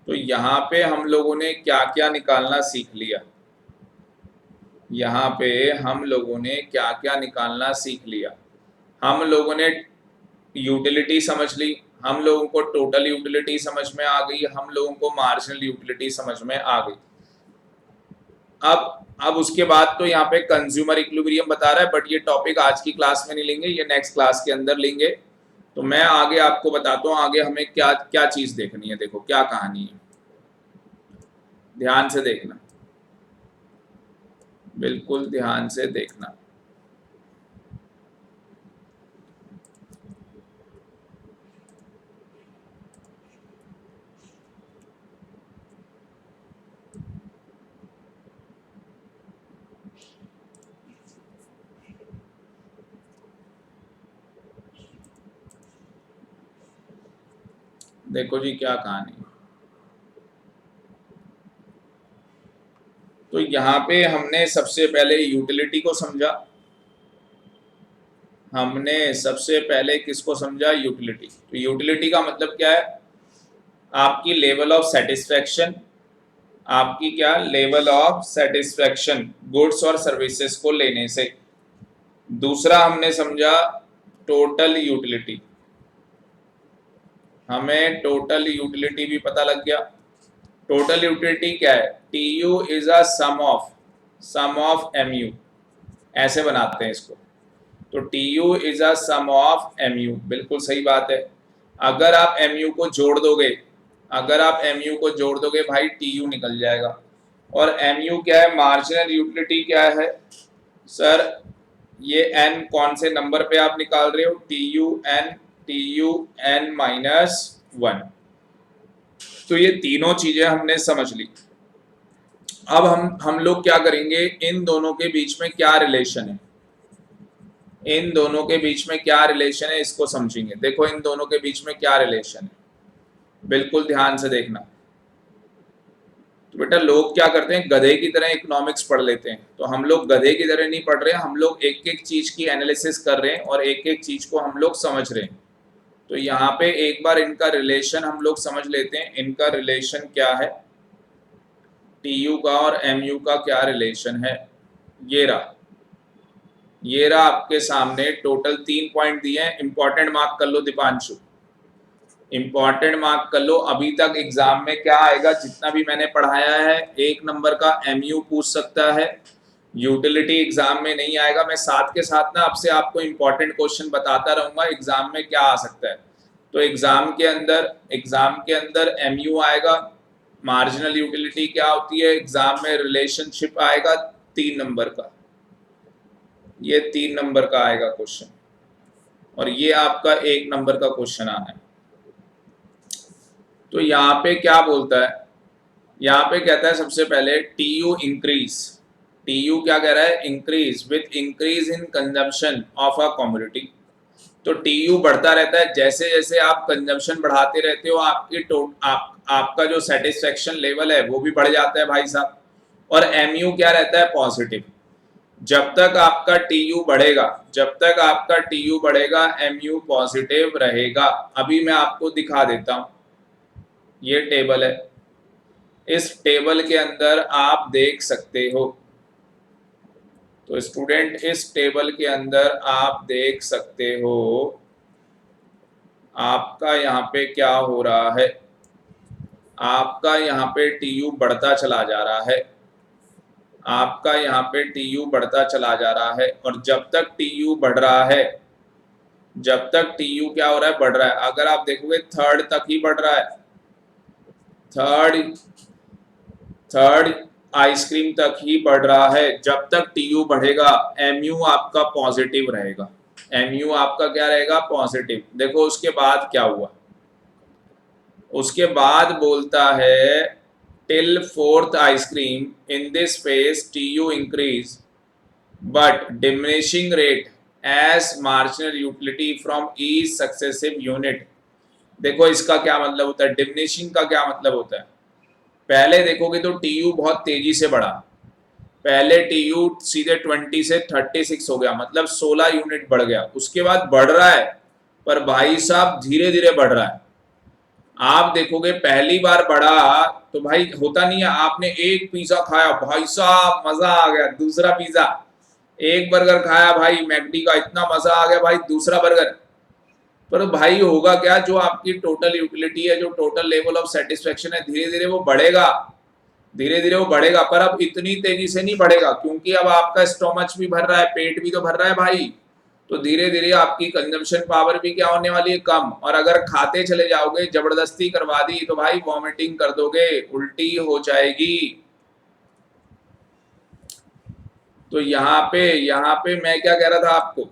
तो यहाँ पे हम लोगों ने क्या क्या निकालना सीख लिया। यहाँ पे हम लोगों ने क्या क्या निकालना सीख लिया। हम लोगों ने यूटिलिटी समझ ली, हम लोगों को टोटल यूटिलिटी समझ में आ गई, हम लोगों को मार्जिनल यूटिलिटी समझ में आ गई। अब उसके बाद तो यहाँ पे कंज्यूमर इक्विलिब्रियम बता रहा है, बट ये टॉपिक आज की क्लास में नहीं लेंगे, ये नेक्स्ट क्लास के अंदर लेंगे। तो मैं आगे आपको बताता हूँ आगे हमें क्या क्या चीज देखनी है। देखो क्या कहानी है, ध्यान से देखना, बिल्कुल ध्यान से देखना। देखो जी क्या कहानी है। तो यहाँ पे हमने सबसे पहले यूटिलिटी को समझा, हमने सबसे पहले किसको समझा, यूटिलिटी। तो यूटिलिटी का मतलब क्या है, आपकी लेवल ऑफ सेटिस्फेक्शन, आपकी क्या लेवल ऑफ सेटिस्फेक्शन गुड्स और सर्विसेज को लेने से। दूसरा हमने समझा टोटल यूटिलिटी, हमें टोटल यूटिलिटी भी पता लग गया। टोटल यूटिलिटी क्या है, T U is a sum of M U, ऐसे बनाते हैं इसको। तो T U is a sum of M U, बिल्कुल सही बात है। अगर आप एम यू को जोड़ दोगे, अगर आप एम यू को जोड़ दोगे भाई टी यू निकल जाएगा। और एम यू क्या है, मार्जिनल यूटिलिटी क्या है सर, ये एन कौन से नंबर पे आप निकाल रहे हो, टी यू एन माइनस 1। तो ये तीनों चीजें हमने समझ ली। अब हम लोग क्या करेंगे, इन दोनों के बीच में क्या रिलेशन है, इन दोनों के बीच में क्या रिलेशन है इसको समझेंगे। देखो इन दोनों के बीच में क्या रिलेशन है, बिल्कुल ध्यान से देखना। तो बेटा लोग क्या करते हैं, गधे की तरह इकोनॉमिक्स पढ़ लेते हैं। तो हम लोग गधे की तरह नहीं पढ़ रहे, हम लोग एक एक चीज की एनालिसिस कर रहे हैं और एक एक चीज को हम लोग समझ रहे हैं। तो यहाँ पे एक बार इनका रिलेशन हम लोग समझ लेते हैं। इनका रिलेशन क्या है, टी यू का और एम यू का क्या रिलेशन है। ये रहा, ये रहा आपके सामने। टोटल 3 पॉइंट दिए हैं, इंपॉर्टेंट मार्क कर लो दीपांशु, इंपॉर्टेंट मार्क कर लो। अभी तक एग्जाम में क्या आएगा, जितना भी मैंने पढ़ाया है, 1 नंबर का एमयू पूछ सकता है, यूटिलिटी एग्जाम में नहीं आएगा। मैं साथ के साथ ना आपसे आपको इंपॉर्टेंट क्वेश्चन बताता रहूंगा एग्जाम में क्या आ सकता है। तो एग्जाम के अंदर एमयू आएगा, मार्जिनल यूटिलिटी क्या होती है, एग्जाम में रिलेशनशिप आएगा 3 नंबर का, ये 3 नंबर का आएगा क्वेश्चन, और ये आपका 1 नंबर का क्वेश्चन आना है। तो यहाँ पे क्या बोलता है, यहाँ पे कहता है सबसे पहले T U increase, T you क्या कह रहा है, increase with increase in consumption of a commodity. तो टी यू बढ़ता रहता है, जैसे जैसे आप कंजम्पशन बढ़ाते रहते हो आपकी आपका जो सेटिस्फेक्शन लेवल है वो भी बढ़ जाता है भाई साहब। और एम यू क्या रहता है, पॉजिटिव। जब तक आपका टी यू बढ़ेगा, जब तक आपका टी यू बढ़ेगा एम यू पॉजिटिव रहेगा। अभी मैं आपको दिखा देता हूं, ये टेबल है, इस टेबल के अंदर आप देख सकते हो। तो स्टूडेंट इस टेबल के अंदर आप देख सकते हो आपका यहाँ पे क्या हो रहा है, आपका यहाँ पे टी यू बढ़ता चला जा रहा है, आपका यहाँ पे टी यू बढ़ता चला जा रहा है। और जब तक टी यू बढ़ रहा है, जब तक टी यू क्या हो रहा है, बढ़ रहा है। अगर आप देखोगे थर्ड तक ही बढ़ रहा है, थर्ड आइसक्रीम तक ही बढ़ रहा है। जब तक टी यू बढ़ेगा एम यू आपका पॉजिटिव रहेगा, एम यू आपका क्या रहेगा, पॉजिटिव। देखो उसके बाद क्या हुआ, उसके बाद बोलता है till fourth ice cream in this phase T U increase but diminishing rate as marginal utility from each successive unit. देखो इसका क्या मतलब होता है, डिमिनिशिंग का क्या मतलब होता है, पहले देखोगे तो टीयू बहुत तेजी से बढ़ा, पहले टीयू सीधे 20 से 36 हो गया, मतलब 16 यूनिट बढ़ गया। उसके बाद बढ़ रहा है, पर भाई साहब धीरे धीरे बढ़ रहा है। आप देखोगे पहली बार बढ़ा तो भाई होता नहीं है, आपने एक पिज्जा खाया भाई साहब मजा आ गया, दूसरा पिज्जा, एक बर्गर खाया भाई मैकडी का, इतना मजा आ गया भाई, दूसरा बर्गर। पर भाई होगा क्या, जो आपकी टोटल यूटिलिटी है, जो टोटल लेवल ऑफ सेटिस्फेक्शन है, धीरे धीरे वो बढ़ेगा, धीरे धीरे वो बढ़ेगा, पर अब इतनी तेजी से नहीं बढ़ेगा, क्योंकि अब आपका स्टोमच भी भर रहा है, पेट भी तो भर रहा है भाई। तो धीरे धीरे आपकी कंजम्पशन पावर भी क्या होने वाली है, कम। और अगर खाते चले जाओगे, जबरदस्ती करवा दी, तो भाई वॉमिटिंग कर दोगे, उल्टी हो जाएगी। तो यहाँ पे मैं क्या कह रहा था आपको,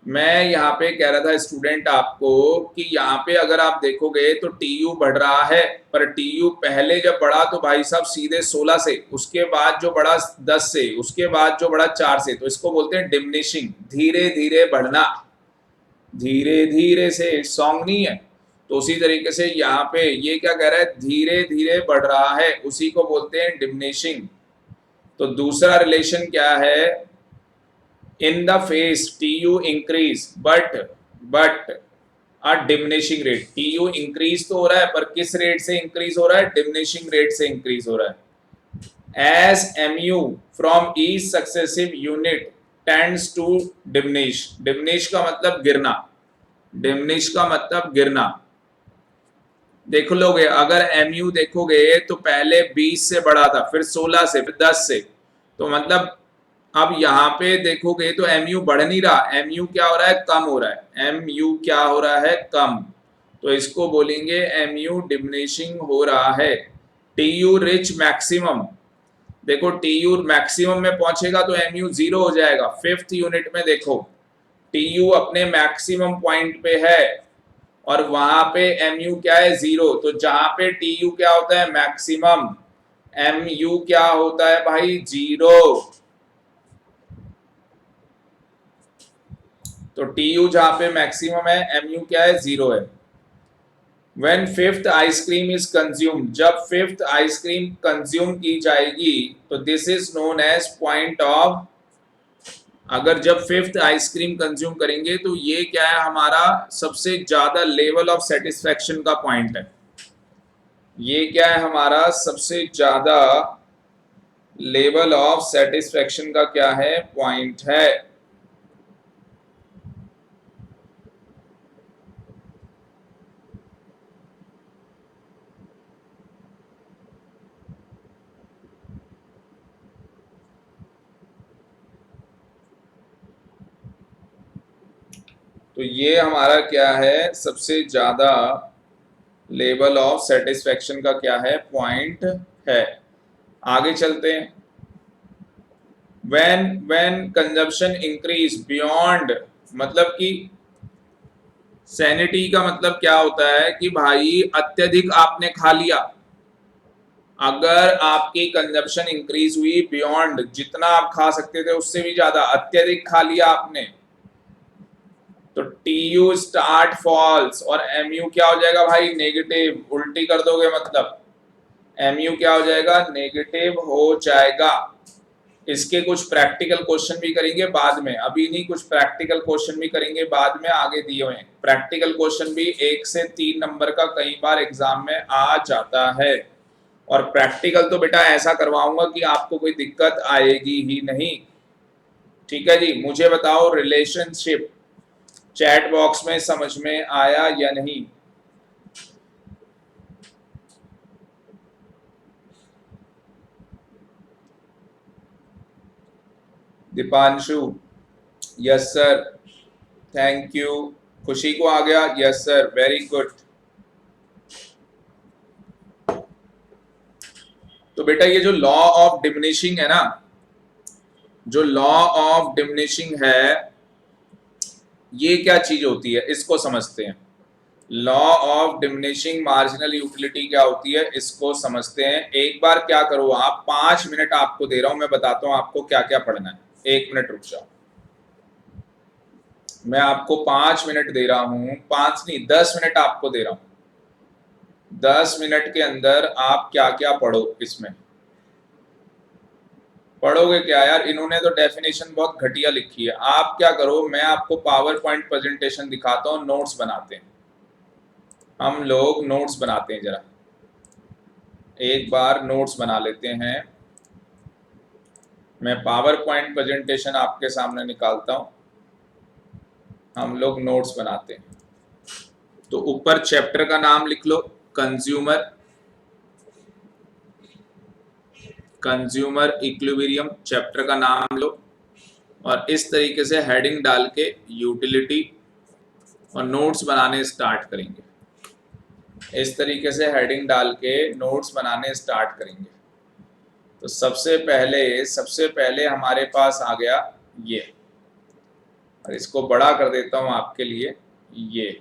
मैं यहाँ पे कह रहा था स्टूडेंट आपको कि यहाँ पे अगर आप देखोगे तो टीयू बढ़ रहा है, पर टीयू पहले जब बढ़ा तो भाई साहब सीधे 16 से, उसके बाद जो बढ़ा 10 से, उसके बाद जो बढ़ा 4 से, तो इसको बोलते हैं डिमिनिशिंग, धीरे धीरे बढ़ना, धीरे धीरे से, सॉन्ग नहीं है। तो उसी तरीके से यहाँ पे ये क्या कह रहा है, धीरे धीरे बढ़ रहा है, उसी को बोलते हैं डिमिनिशिंग। तो दूसरा रिलेशन क्या है, in the phase TU increase but a diminishing rate, TU increase तो हो रहा है, पर किस रेट से increase हो रहा है, diminishing rate से increase हो रहा है। as mu from each successive unit tends to diminish, diminish का मतलब गिरना, diminish का मतलब गिरना। देख लोगे अगर mu देखोगे तो पहले 20 से बढ़ा था, फिर 16 से, फिर 10 से, तो मतलब अब यहाँ पे देखोगे तो mu बढ़ नहीं रहा, mu क्या हो रहा है, कम हो रहा है, mu क्या हो रहा है, कम। तो इसको बोलेंगे mu डिमिनिशिंग हो रहा है। tu रिच मैक्सिमम, देखो tu मैक्सिमम में पहुंचेगा तो mu जीरो हो जाएगा। 5th यूनिट में देखो tu अपने मैक्सिमम पॉइंट पे है और वहां पे mu क्या है, जीरो। तो जहां पे tu क्या होता है, मैक्सिमम, mu क्या होता है भाई, जीरो। तो TU जहां पे मैक्सिमम है, MU क्या है, जीरो है। When fifth ice cream is consume, जब फिफ्थ आइसक्रीम कंज्यूम की जाएगी तो this is known as point of, अगर जब फिफ्थ आइसक्रीम कंज्यूम करेंगे तो ये क्या है, हमारा सबसे ज्यादा लेवल ऑफ सेटिस्फेक्शन का पॉइंट है। ये क्या है, हमारा सबसे ज्यादा लेवल ऑफ सेटिस्फेक्शन का क्या है, पॉइंट है। तो ये हमारा क्या है, सबसे ज्यादा लेवल ऑफ सेटिस्फेक्शन का क्या है, पॉइंट है। आगे चलते हैं। व्हेन कंजप्शन इंक्रीज बियॉन्ड, मतलब कि सैनिटी का मतलब क्या होता है कि भाई अत्यधिक आपने खा लिया। अगर आपकी कंजप्शन इंक्रीज हुई बियॉन्ड, जितना आप खा सकते थे उससे भी ज्यादा, अत्यधिक खा लिया आपने, तो TU स्टार्ट फॉल्स और MU क्या हो जाएगा भाई, नेगेटिव, उल्टी कर दोगे मतलब MU क्या हो जाएगा, नेगेटिव हो जाएगा। इसके कुछ प्रैक्टिकल क्वेश्चन भी करेंगे बाद में, अभी नहीं, कुछ प्रैक्टिकल क्वेश्चन भी करेंगे बाद में, आगे दिए हुए हैं प्रैक्टिकल क्वेश्चन भी 1 से 3 नंबर का कई बार एग्जाम में आ जाता है। और प्रैक्टिकल तो बेटा ऐसा करवाऊंगा कि आपको कोई दिक्कत आएगी ही नहीं। ठीक है जी, मुझे बताओ रिलेशनशिप चैट बॉक्स में समझ में आया या नहीं। Deepanshu, yes sir, thank you. खुशी को आ गया, यस सर, वेरी गुड। तो बेटा ये जो लॉ ऑफ डिमिनिशिंग है ना, जो लॉ ऑफ डिमिनिशिंग है, ये क्या चीज होती है, इसको समझते हैं। Law of diminishing marginal utility क्या होती है, इसको समझते हैं। एक बार क्या करो आप, 5 मिनट आपको दे रहा हूं, मैं बताता हूं आपको क्या क्या पढ़ना है। 1 मिनट रुक जाओ, मैं आपको 5 मिनट दे रहा हूं, 5 नहीं 10 मिनट आपको दे रहा हूं। 10 मिनट के अंदर आप क्या क्या पढ़ो, इसमें पढ़ोगे क्या यार? इन्होंने तो डेफिनेशन बहुत घटिया लिखी है। आप क्या करो, मैं आपको पावर पॉइंट प्रेजेंटेशन दिखाता हूँ, नोट्स बनाते हैं हम लोग, नोट्स बनाते हैं। जरा एक बार नोट्स बना लेते हैं। मैं पावर पॉइंट प्रेजेंटेशन आपके सामने निकालता हूँ, हम लोग नोट्स बनाते हैं। तो ऊपर चैप्टर का नाम लिख लो, कंज्यूमर, कंज्यूमर इक्विलिब्रियम चैप्टर का नाम लो, और इस तरीके से हेडिंग डाल के यूटिलिटी, और नोट्स बनाने स्टार्ट करेंगे। इस तरीके से हेडिंग डाल के नोट्स बनाने स्टार्ट करेंगे। तो सबसे पहले हमारे पास आ गया ये, और इसको बड़ा कर देता हूं आपके लिए, ये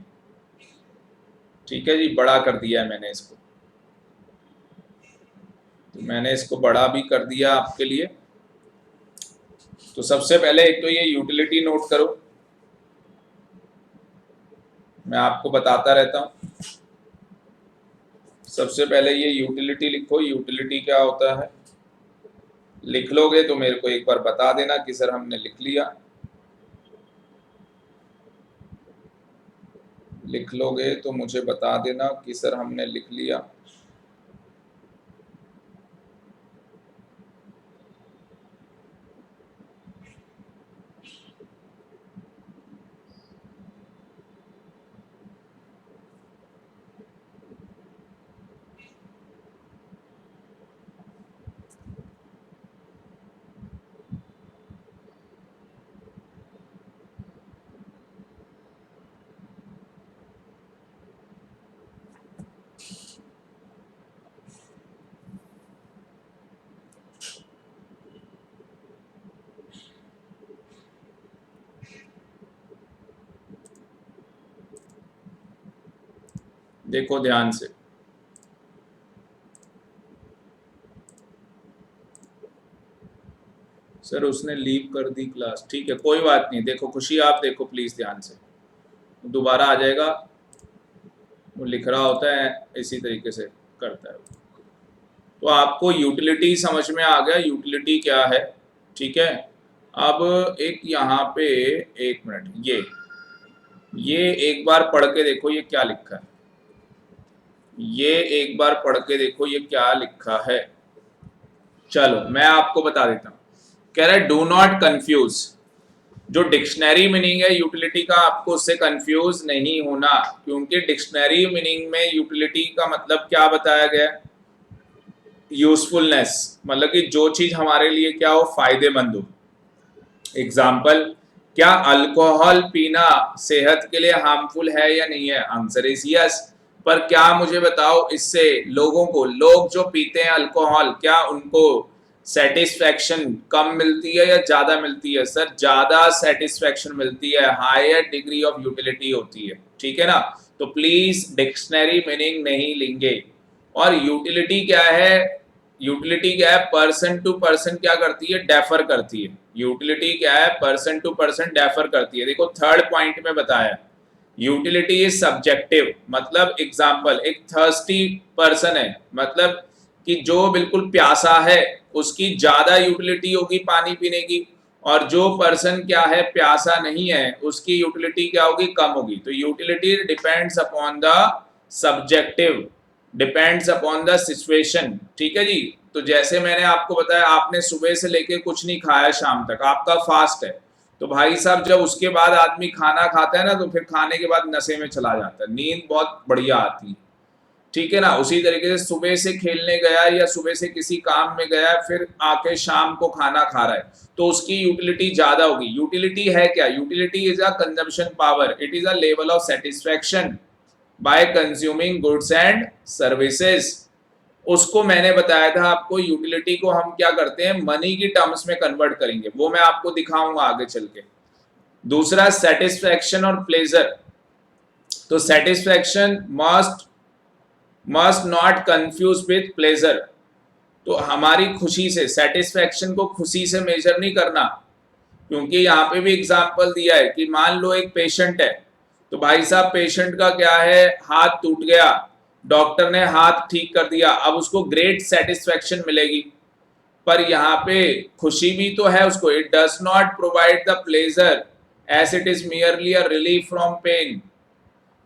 ठीक है जी, बड़ा कर दिया है मैंने इसको। तो मैंने इसको बड़ा भी कर दिया आपके लिए। तो सबसे पहले एक तो ये यूटिलिटी नोट करो, मैं आपको बताता रहता हूं। सबसे पहले ये यूटिलिटी लिखो, यूटिलिटी क्या होता है। लिख लोगे तो मेरे को एक बार बता देना कि सर हमने लिख लिया। लिख लोगे तो मुझे बता देना कि सर हमने लिख लिया। देखो ध्यान से, सर उसने लीव कर दी क्लास, ठीक है कोई बात नहीं। देखो खुशी, आप देखो प्लीज ध्यान से, दोबारा आ जाएगा। वो लिख रहा होता है इसी तरीके से करता है। तो आपको यूटिलिटी समझ में आ गया, यूटिलिटी क्या है, ठीक है। अब एक यहाँ पे, एक मिनट, ये एक बार पढ़ के देखो ये क्या लिखा है। ये एक बार पढ़ के देखो ये क्या लिखा है। चलो मैं आपको बता देता हूँ। कह रहा है डू नॉट कंफ्यूज, जो डिक्शनरी मीनिंग है यूटिलिटी का, आपको उससे कंफ्यूज नहीं होना, क्योंकि डिक्शनरी मीनिंग में यूटिलिटी का मतलब क्या बताया गया है, यूजफुलनेस, मतलब कि जो चीज हमारे लिए क्या हो, फायदेमंद हो। एग्जाम्पल, क्या अल्कोहल पीना सेहत के लिए हार्मफुल है या नहीं है? Answer is yes. पर क्या मुझे बताओ, इससे लोगों को, लोग जो पीते हैं अल्कोहल, क्या उनको सेटिस्फैक्शन कम मिलती है या ज्यादा मिलती है? सर ज्यादा सेटिस्फैक्शन मिलती है, हायर डिग्री ऑफ यूटिलिटी होती है, ठीक है ना। तो प्लीज डिक्शनरी मीनिंग नहीं लेंगे। और यूटिलिटी क्या है, यूटिलिटी क्या है, पर्सन टू पर्सन क्या करती है, डेफर करती है। यूटिलिटी क्या है, पर्सन टू पर्सन डेफर करती है। देखो थर्ड पॉइंट में बताया, यूटिलिटी इज सब्जेक्टिव। मतलब एग्जांपल, एक थर्स्टी पर्सन है, मतलब कि जो बिल्कुल प्यासा है, उसकी ज्यादा यूटिलिटी होगी पानी पीने की, और जो पर्सन क्या है, प्यासा नहीं है, उसकी यूटिलिटी क्या होगी, कम होगी। तो utility depends upon the subjective, depends upon the situation, ठीक है जी। तो जैसे मैंने आपको बताया, आपने सुबह से लेके कुछ नहीं खाया शाम तक, आपका फास्ट है, तो भाई साहब जब उसके बाद आदमी खाना खाता है ना, तो फिर खाने के बाद नशे में चला जाता है, नींद बहुत बढ़िया आती है, ठीक है ना। उसी तरीके से सुबह से खेलने गया या सुबह से किसी काम में गया, फिर आके शाम को खाना खा रहा है, तो उसकी यूटिलिटी ज्यादा होगी। यूटिलिटी है क्या, utility is a consumption power, it is a level of satisfaction bye consuming goods and services. उसको मैंने बताया था आपको, यूटिलिटी को हम क्या करते हैं, मनी की टर्म्स में कन्वर्ट करेंगे, वो मैं आपको दिखाऊंगा आगे चल के। दूसरा सेटिस्फैक्शन और प्लेजर। तो satisfaction must not confuse with pleasure. तो हमारी खुशी से, सेटिस्फैक्शन को खुशी से मेजर नहीं करना, क्योंकि यहाँ पे भी एग्जाम्पल दिया है कि मान लो एक पेशेंट है, तो भाई साहब पेशेंट का क्या है, हाथ टूट गया, डॉक्टर ने हाथ ठीक कर दिया, अब उसको ग्रेट सेटिस्फेक्शन मिलेगी। पर यहाँ पे खुशी भी तो है उसको, it does not provide the pleasure as it is merely a relief from pain.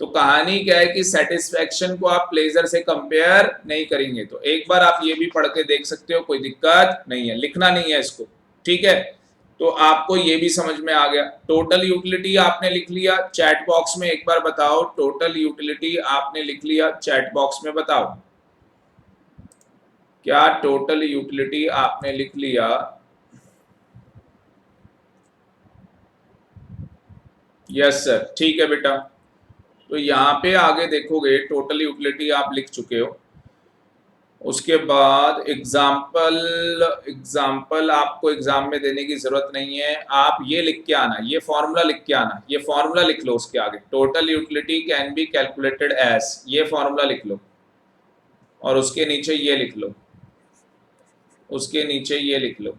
तो कहानी क्या है कि सेटिस्फेक्शन को आप प्लेजर से कंपेयर नहीं करेंगे। तो एक बार आप ये भी पढ़ के देख सकते हो, कोई दिक्कत नहीं है, लिखना नहीं है इसको, ठीक है। तो आपको ये भी समझ में आ गया। टोटल यूटिलिटी आपने लिख लिया, चैट बॉक्स में एक बार बताओ, टोटल यूटिलिटी आपने लिख लिया, चैट बॉक्स में बताओ क्या टोटल यूटिलिटी आपने लिख लिया। यस सर, ठीक है बेटा। तो यहाँ पे आगे देखोगे टोटल यूटिलिटी आप लिख चुके हो। उसके बाद एग्जाम्पल, एग्जाम्पल आपको एग्जाम में देने की जरूरत नहीं है, आप ये लिख के आना, ये फॉर्मूला लिख के आना, ये फॉर्मूला लिख लो उसके आगे, total utility can be calculated as, ये फॉर्मूला लिख लो और उसके नीचे ये लिख लो, उसके नीचे ये लिख लो।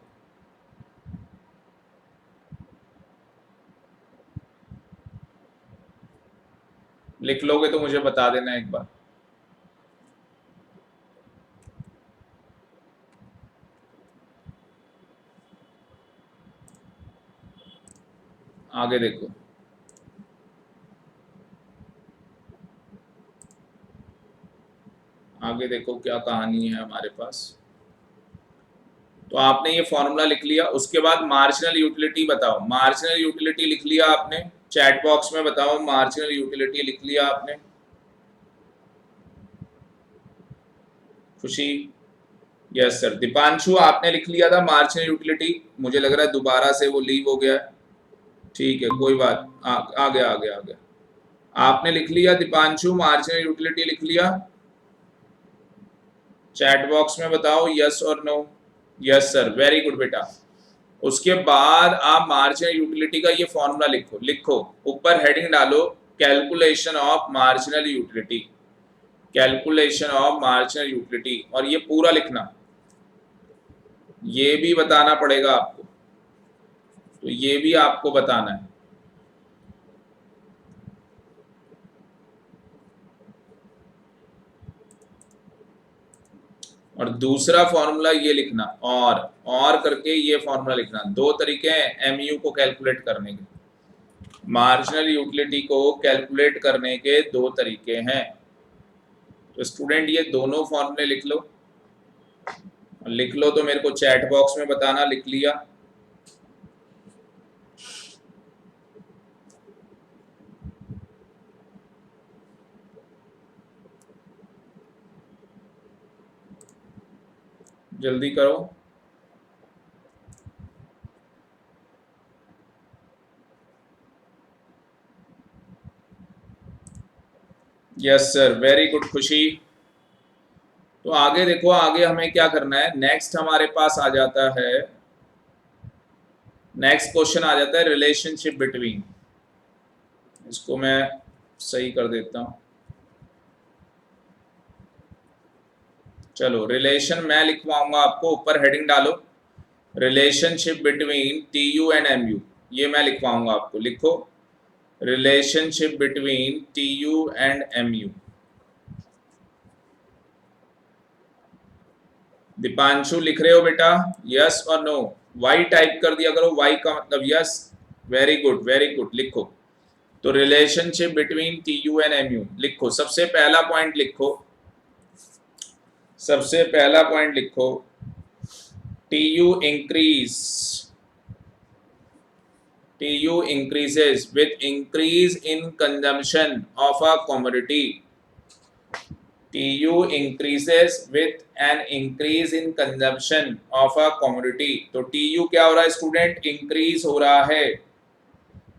लिख लोगे तो मुझे बता देना एक बार। आगे देखो, आगे देखो क्या कहानी है हमारे पास। तो आपने ये फॉर्मूला लिख लिया, उसके बाद मार्जिनल यूटिलिटी बताओ, मार्जिनल यूटिलिटी लिख लिया आपने, चैट बॉक्स में बताओ मार्जिनल यूटिलिटी लिख लिया आपने। खुशी, यस सर। दीपांशु आपने लिख लिया था मार्जिनल यूटिलिटी, मुझे लग रहा है दोबारा से वो लीव हो गया है, ठीक है कोई बात, आ गया आ गया आ गया। आपने लिख लिया दीपांशु, मार्जिनल यूटिलिटी लिख लिया, चैट बॉक्स में बताओ यस और no. Yes sir, very good बेटा। उसके बाद आप मार्जिनल यूटिलिटी का ये फॉर्मूला लिखो, लिखो ऊपर हेडिंग डालो calculation of marginal utility, calculation of marginal utility, और ये पूरा लिखना, ये भी बताना पड़ेगा आपको, तो ये भी आपको बताना है। और दूसरा फॉर्मूला ये लिखना, और करके ये फॉर्मूला लिखना। दो तरीके हैं एमयू को कैलकुलेट करने के, मार्जिनल यूटिलिटी को कैलकुलेट करने के दो तरीके हैं। तो स्टूडेंट ये दोनों फॉर्मूले लिख लो, लिख लो तो मेरे को चैट बॉक्स में बताना, लिख लिया। जल्दी करो। यस सर, वेरी गुड खुशी। तो आगे देखो, आगे हमें क्या करना है, नेक्स्ट हमारे पास आ जाता है, नेक्स्ट क्वेश्चन आ जाता है रिलेशनशिप बिटवीन, इसको मैं सही कर देता हूं। चलो रिलेशन मैं लिखवाऊंगा आपको, ऊपर हेडिंग डालो relationship between T U and M U, ये मैं लिखवाऊंगा आपको, लिखो relationship between T U and M U. Deepanshu लिख रहे हो बेटा, यस और नो, वाई टाइप कर दिया करो, वाई का मतलब yes, very good very good, लिखो। तो relationship between T U and M U लिखो, सबसे पहला पॉइंट लिखो, सबसे पहला पॉइंट लिखो, T U increase, T U increases with increase in consumption of a commodity, TU increases with an increase in consumption of a commodity। तो TU क्या हो रहा है स्टूडेंट, इंक्रीज हो रहा है,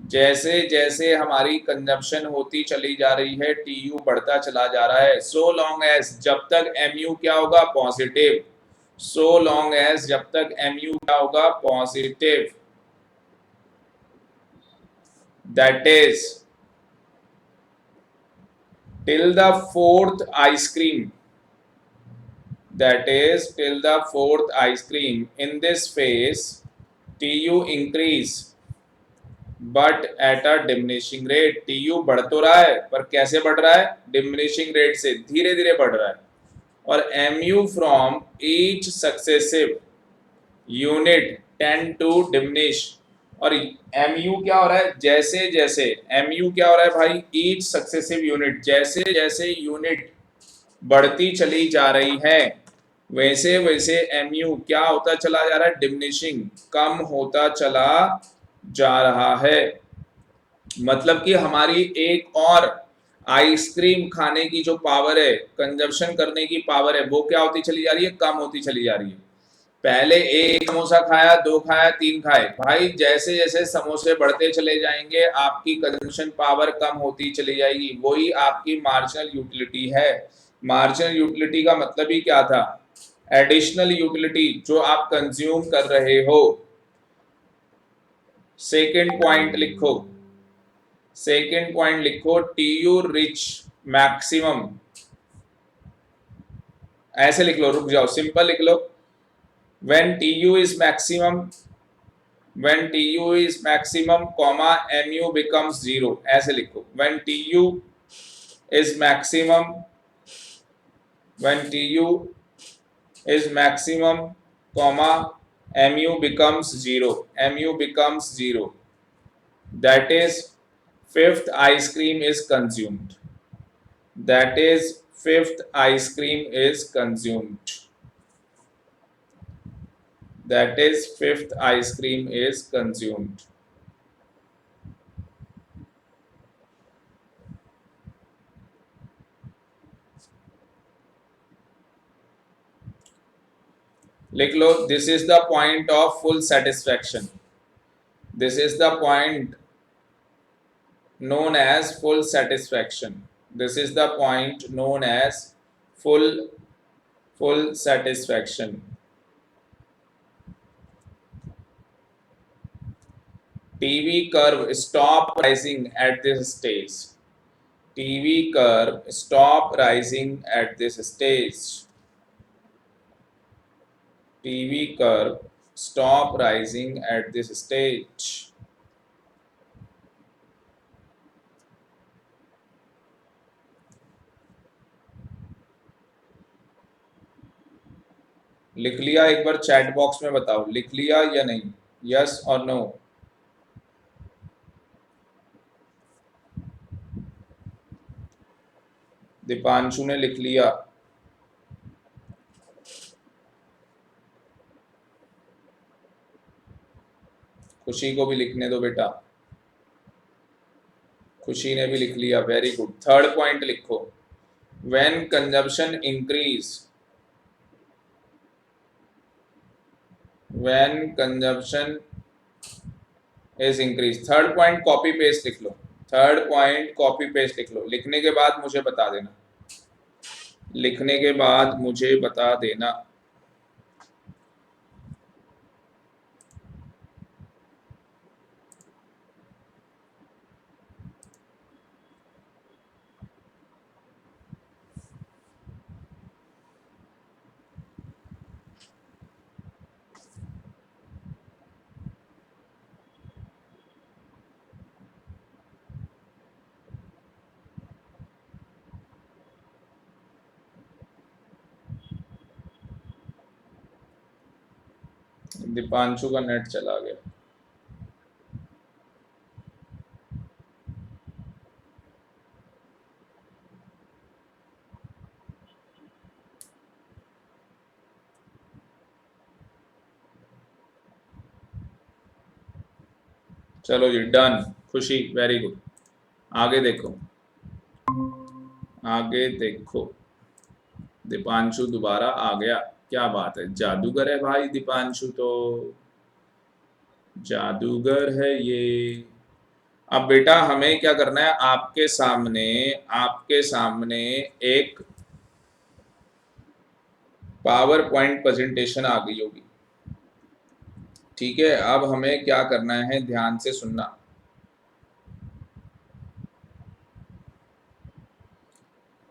जैसे जैसे हमारी कंजम्पशन होती चली जा रही है TU बढ़ता चला जा रहा है। सो लॉन्ग एज, जब तक MU क्या होगा पॉजिटिव, सो लॉन्ग एज जब तक MU क्या होगा positive, that is till the fourth ice cream, that is till the fourth ice cream, in this phase TU increase, but at a diminishing rate. TU बढ़ तो रहा है पर कैसे बढ़ रहा है, डिमिनिशिंग रेट से, धीरे धीरे बढ़ रहा है। और MU from each successive unit tend to diminish. और एमयू क्या हो रहा है, जैसे जैसे एमयू क्या हो रहा है भाई, ईच सक्सेसिव यूनिट, जैसे जैसे यूनिट बढ़ती चली जा रही है वैसे वैसे एमयू क्या होता चला जा रहा है, डिमिनिशिंग, कम होता चला जा रहा है। मतलब कि हमारी एक और आइसक्रीम खाने की जो पावर है, कंजप्शन करने की पावर है, वो क्या होती चली जा रही है, कम होती चली जा रही है। पहले एक समोसा खाया, दो खाया, तीन खाए, भाई जैसे जैसे समोसे बढ़ते चले जाएंगे आपकी कंजम्पशन पावर कम होती चली जाएगी। वही आपकी मार्जिनल यूटिलिटी है। मार्जिनल यूटिलिटी का मतलब ही क्या था, एडिशनल यूटिलिटी जो आप कंज्यूम कर रहे हो। सेकेंड पॉइंट लिखो, सेकेंड पॉइंट लिखो, टी यू रिच मैक्सिमम, ऐसे लिख लो, रुक जाओ, सिंपल लिख लो, when T U is maximum, when tu is maximum comma mu becomes 0, ऐसे लिखो, when tu is maximum, when tu is maximum comma mu becomes 0, mu becomes 0, that is fifth ice cream is consumed, that is fifth ice cream is consumed, that is fifth ice cream is consumed। लिख लो, this is the point of full satisfaction, this is the point known as full satisfaction, this is the point known as full satisfaction। tv curve stop rising at this stage, tv curve stop rising at this stage, tv curve stop rising at this stage। लिख लिया, एक बार chat box में बताओ, लिख लिया या नहीं, yes और नो। दीपांशु ने लिख लिया, खुशी को भी लिखने दो बेटा, खुशी ने भी लिख लिया, वेरी गुड। थर्ड पॉइंट लिखो, when consumption increase, when consumption is increased। Third point copy paste लिख लो, थर्ड पॉइंट कॉपी पेस्ट लिख लो, लिखने के बाद मुझे बता देना, लिखने के बाद मुझे बता देना। दीपांशु का नेट चला गया। चलो जी, डन। खुशी वेरी गुड, आगे देखो, आगे देखो, दीपांशु दोबारा आ गया, क्या बात है, जादूगर है भाई दीपांशु, तो जादूगर है ये। अब बेटा हमें क्या करना है, आपके सामने, आपके सामने एक पावर पॉइंट प्रेजेंटेशन आ गई होगी, ठीक है। अब हमें क्या करना है, ध्यान से सुनना,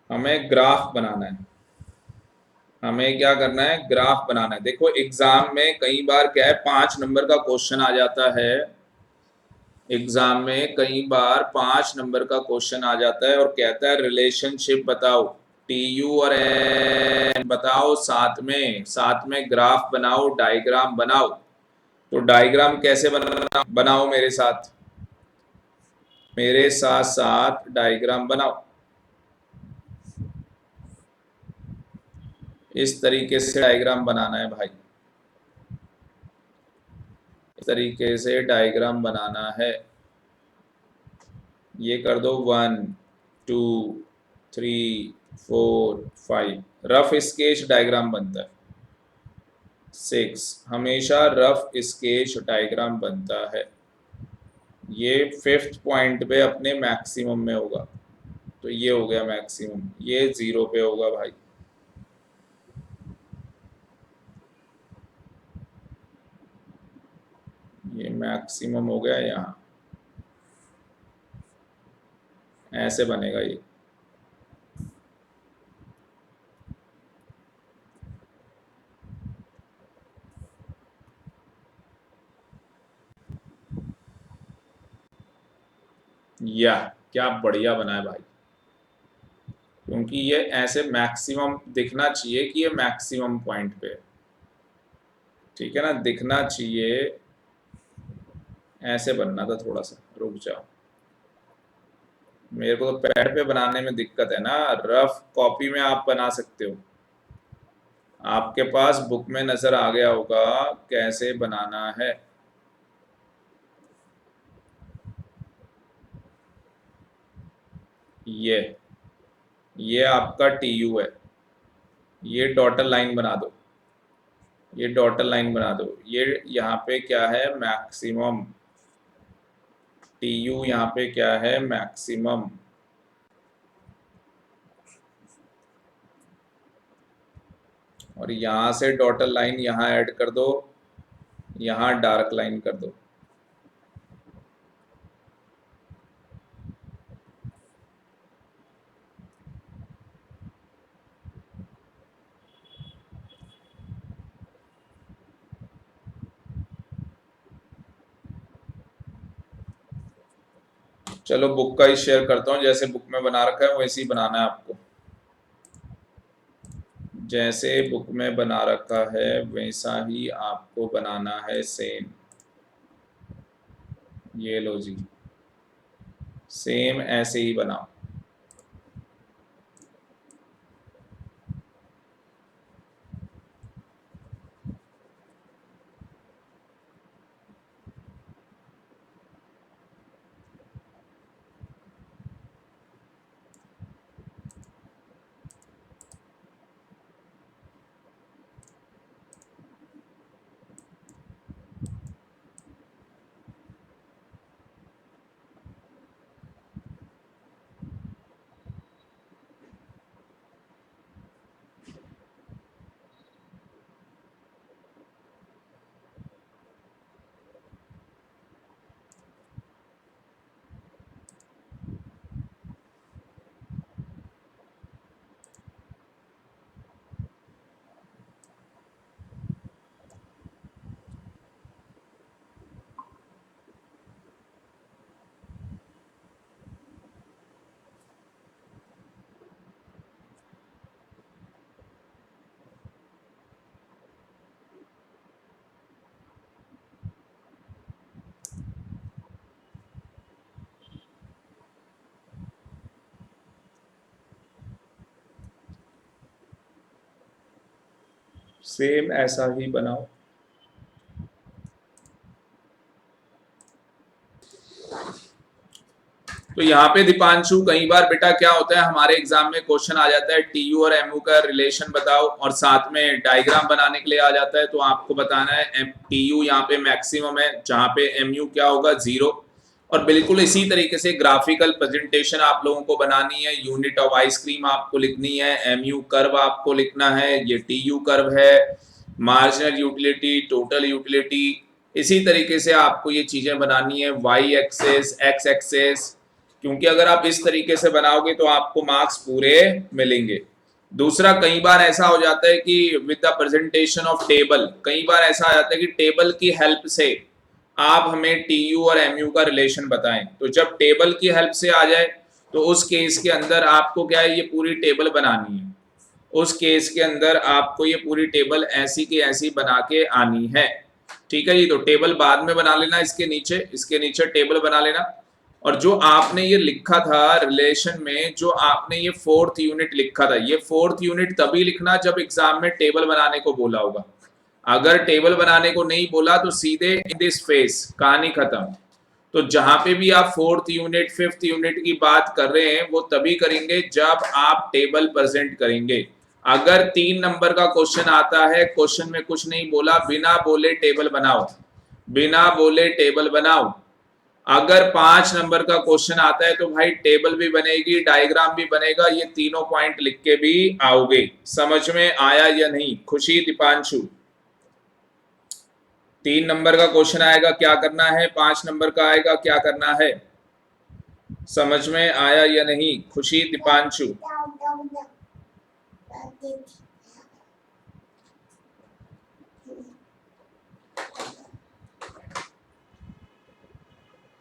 हमें ग्राफ बनाना है, हमें क्या करना है, ग्राफ बनाना है। देखो एग्जाम में कई बार क्या है, 5 नंबर का क्वेश्चन आ जाता है एग्जाम में कई बार 5 नंबर का क्वेश्चन आ जाता है और कहता है रिलेशनशिप बताओ, टी यू और एम बताओ, साथ में ग्राफ बनाओ, डायग्राम बनाओ। तो डायग्राम कैसे बनाओ मेरे साथ साथ डायग्राम बनाओ। इस तरीके से डायग्राम बनाना है भाई, इस तरीके से डायग्राम बनाना है। ये कर दो 1 2 3 4 5, रफ स्केच डायग्राम बनता है। 6 हमेशा रफ स्केच डायग्राम बनता है। ये 5th पॉइंट पे अपने मैक्सिमम में होगा, तो ये हो गया मैक्सिमम, ये 0 पे होगा भाई। ये मैक्सिमम हो गया यहाँ, ऐसे बनेगा ये। या क्या बढ़िया बना है भाई, क्योंकि ये ऐसे मैक्सिमम दिखना चाहिए कि ये मैक्सिमम पॉइंट पे, ठीक है ना, दिखना चाहिए। ऐसे बनना था, थोड़ा सा रुक जाओ, मेरे को तो पैड पे बनाने में दिक्कत है ना। रफ कॉपी में आप बना सकते हो, आपके पास बुक में नजर आ गया होगा कैसे बनाना है। ये आपका टी यू है, ये डॉटर लाइन बना दो, ये डॉटर लाइन बना दो। ये यहाँ पे क्या है, मैक्सिमम। टी यू यहाँ पे क्या है, मैक्सिमम। और यहाँ से डॉटर लाइन यहाँ ऐड कर दो, यहाँ डार्क लाइन कर दो। चलो बुक का ही शेयर करता हूँ, जैसे बुक में बना रखा है वैसे ही बनाना है आपको, जैसे बुक में बना रखा है वैसा ही आपको बनाना है, सेम। ये लो जी, सेम ऐसे ही बनाओ। सेम ऐसा ही बनाओ। तो यहाँ पे दीपांशु, कई बार बेटा क्या होता है हमारे एग्जाम में क्वेश्चन आ जाता है टी यू और एम यू का रिलेशन बताओ, और साथ में डायग्राम बनाने के लिए आ जाता है। तो आपको बताना है टी यू यहाँ पे मैक्सिमम है, जहाँ पे एम यू क्या होगा, 0। और बिल्कुल इसी तरीके से ग्राफिकल प्रेजेंटेशन आप लोगों को बनानी है। यूनिट ऑफ आइसक्रीम आपको लिखनी है, एम यू कर्व आपको लिखना है, ये टी यू कर्व है, मार्जिनल यूटिलिटी, टोटल यूटिलिटी। इसी तरीके से आपको ये चीजें बनानी है, वाई एक्सेस, एक्स एक्सेस, क्योंकि अगर आप इस तरीके से बनाओगे तो आपको मार्क्स पूरे मिलेंगे। दूसरा, कई बार ऐसा हो जाता है कि with the presentation of table, कई बार ऐसा आ जाता है कि टेबल की हेल्प से आप हमें टीयू और एमयू का रिलेशन बताएं। तो जब टेबल की हेल्प से आ जाए तो उस केस के अंदर आपको क्या है, ये पूरी टेबल बनानी है। उस केस के अंदर आपको ये पूरी टेबल ऐसी की ऐसी बना के आनी है। ठीक है जी, तो टेबल बाद में बना लेना, इसके नीचे टेबल बना लेना। और जो आपने ये लिखा था रिलेशन में, जो आपने ये 4th यूनिट लिखा था, ये 4th यूनिट तभी लिखना जब एग्जाम में टेबल बनाने को बोला होगा। अगर टेबल बनाने को नहीं बोला तो सीधे इन दिस फेस, कहानी खत्म। तो जहां पे भी आप 4th यूनिट 5th यूनिट की बात कर रहे हैं वो तभी करेंगे जब आप टेबल प्रेजेंट करेंगे। अगर 3 नंबर का क्वेश्चन आता है, क्वेश्चन में कुछ नहीं बोला, बिना बोले टेबल बनाओ, बिना बोले टेबल बनाओ। अगर 5 नंबर का क्वेश्चन आता है तो भाई टेबल भी बनेगी, डायग्राम भी बनेगा, ये तीनों पॉइंट लिख के भी आओगे। समझ में आया या नहीं? खुशी, दीपांशु, 3 नंबर का क्वेश्चन आएगा क्या करना है, 5 नंबर का आएगा क्या करना है? समझ में आया या नहीं? खुशी, Deepanshu,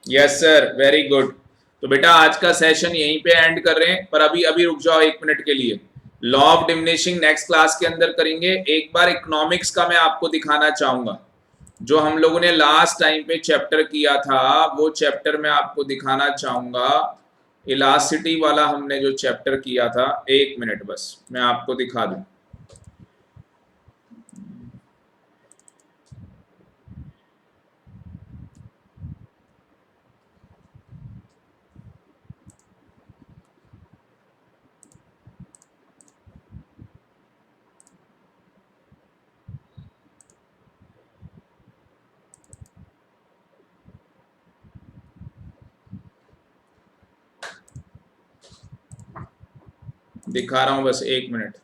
yes sir, very good. तो बेटा आज का सेशन यहीं पे एंड कर रहे हैं, पर अभी अभी रुक जाओ 1 मिनट के लिए। Law of diminishing next class के अंदर करेंगे। एक बार इकोनॉमिक्स का मैं आपको दिखाना चाहूंगा, जो हम लोगों ने लास्ट टाइम पे चैप्टर किया था, वो चैप्टर मैं आपको दिखाना चाहूंगा। इलास्टिसिटी वाला हमने जो चैप्टर किया था, 1 मिनट बस मैं आपको दिखा दूं। दिखा रहा हूं, बस 1 मिनट।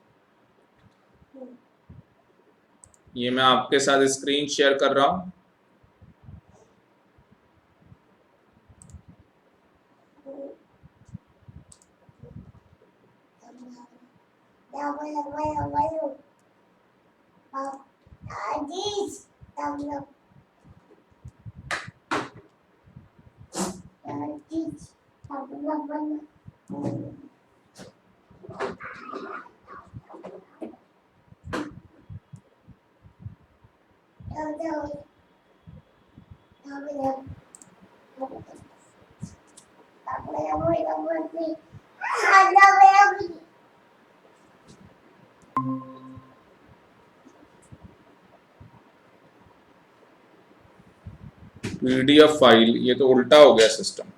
ये मैं आपके साथ स्क्रीन शेयर कर रहा हूं। पीडीएफ फाइल, ये तो उल्टा हो गया सिस्टम।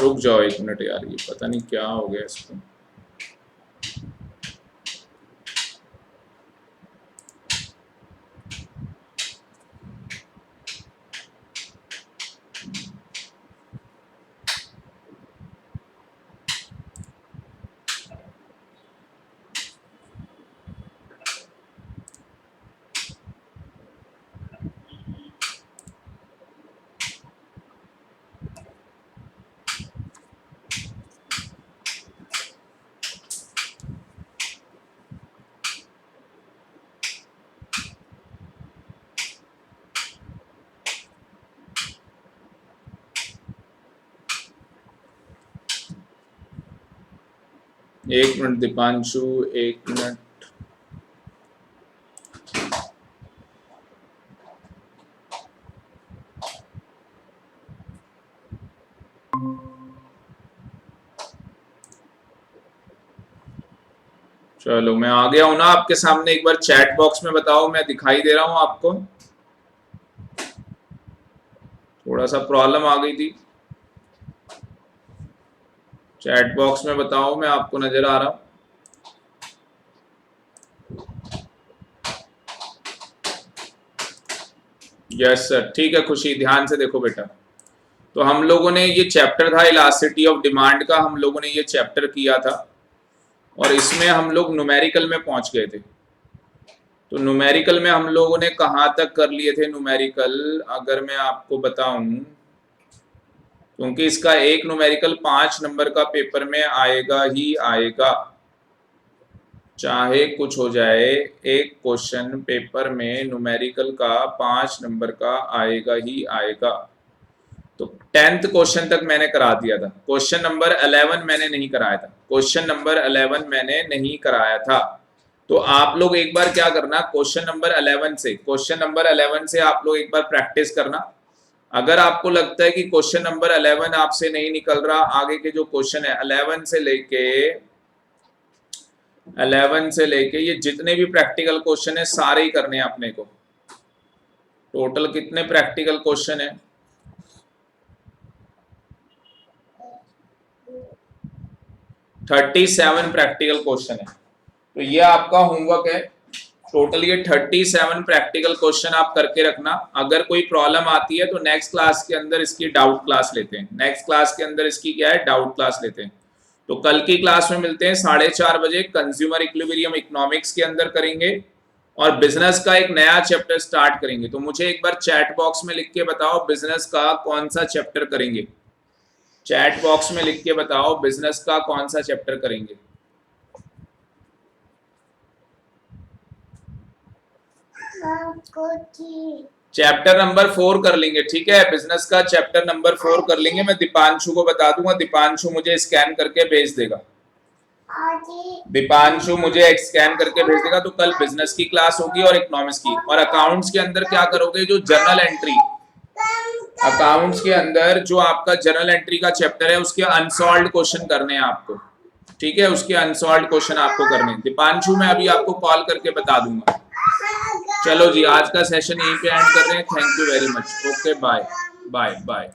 रुक जाओ 1 मिनट यार, ये पता नहीं क्या हो गया इसको। एक मिनट दीपांशु, 1 मिनट। चलो मैं आ गया हूं ना आपके सामने। एक बार चैट बॉक्स में बताओ, मैं दिखाई दे रहा हूं आपको? थोड़ा सा प्रॉब्लम आ गई थी। चैट बॉक्स में बताओ, मैं आपको नजर आ रहा हूं? यस सर, ठीक है खुशी, ध्यान से देखो बेटा। तो हम लोगों ने ये चैप्टर था इलास्टिसिटी ऑफ डिमांड का, हम लोगों ने ये चैप्टर किया था और इसमें हम लोग न्यूमेरिकल में पहुंच गए थे। तो न्यूमेरिकल में हम लोगों ने कहां तक कर लिए थे न्यूमेरिकल, अगर मैं आपको बताऊं, क्योंकि इसका एक न्यूमेरिकल 5 नंबर का पेपर में आएगा ही आएगा। चाहे कुछ हो जाए, एक क्वेश्चन पेपर में न्यूमेरिकल का 5 नंबर का आएगा ही आएगा। तो 10th क्वेश्चन तक मैंने करा दिया था, क्वेश्चन नंबर 11 मैंने नहीं कराया था, क्वेश्चन नंबर 11 मैंने नहीं कराया था। तो आप लोग एक बार क्या करना, क्वेश्चन नंबर 11 से आप लोग एक बार प्रैक्टिस करना। अगर आपको लगता है कि क्वेश्चन नंबर 11 आपसे नहीं निकल रहा, आगे के जो क्वेश्चन है 11 से लेके ये जितने भी प्रैक्टिकल क्वेश्चन है सारे ही करने हैं अपने को। टोटल कितने प्रैक्टिकल क्वेश्चन है? 37 प्रैक्टिकल क्वेश्चन है। तो ये आपका होमवर्क है। टोटल ये 37 प्रैक्टिकल क्वेश्चन आप करके रखना। अगर कोई प्रॉब्लम आती है तो नेक्स्ट क्लास के अंदर इसकी डाउट क्लास लेते हैं। नेक्स्ट क्लास के अंदर इसकी क्या है, डाउट क्लास लेते हैं। तो कल की क्लास में मिलते हैं 4:30 बजे। कंज्यूमर इक्विलिब्रियम इकोनॉमिक्स के अंदर करेंगे और बिजनेस का एक नया चैप्टर स्टार्ट करेंगे। तो मुझे एक बार चैट बॉक्स में लिख के बताओ बिजनेस का कौन सा चैप्टर करेंगे। चैट बॉक्स में लिख के बताओ बिजनेस का कौन सा चैप्टर करेंगे। चैप्टर नंबर 4 कर लेंगे, ठीक है। बिजनेस का चैप्टर नंबर 4 कर लेंगे। मैं दीपांशु को बता दूंगा, दीपांशु मुझे स्कैन करके भेज देगा। दीपांशु मुझे स्कैन करके भेज देगा। तो कल बिजनेस की क्लास होगी और इकोनॉमिक्स की। और अकाउंट्स के अंदर क्या करोगे, जो जर्नल एंट्री, अकाउंट्स के अंदर जो आपका जर्नल एंट्री का चैप्टर है उसके अनसॉल्व्ड क्वेश्चन करने हैं आपको, ठीक है। उसके अनसॉल्व्ड क्वेश्चन आपको करने हैं। दीपांशु मैं अभी आपको कॉल करके बता दूंगा। चलो जी, आज का सेशन यहीं पे एंड कर रहे हैं। Thank you very much. Okay, bye bye bye.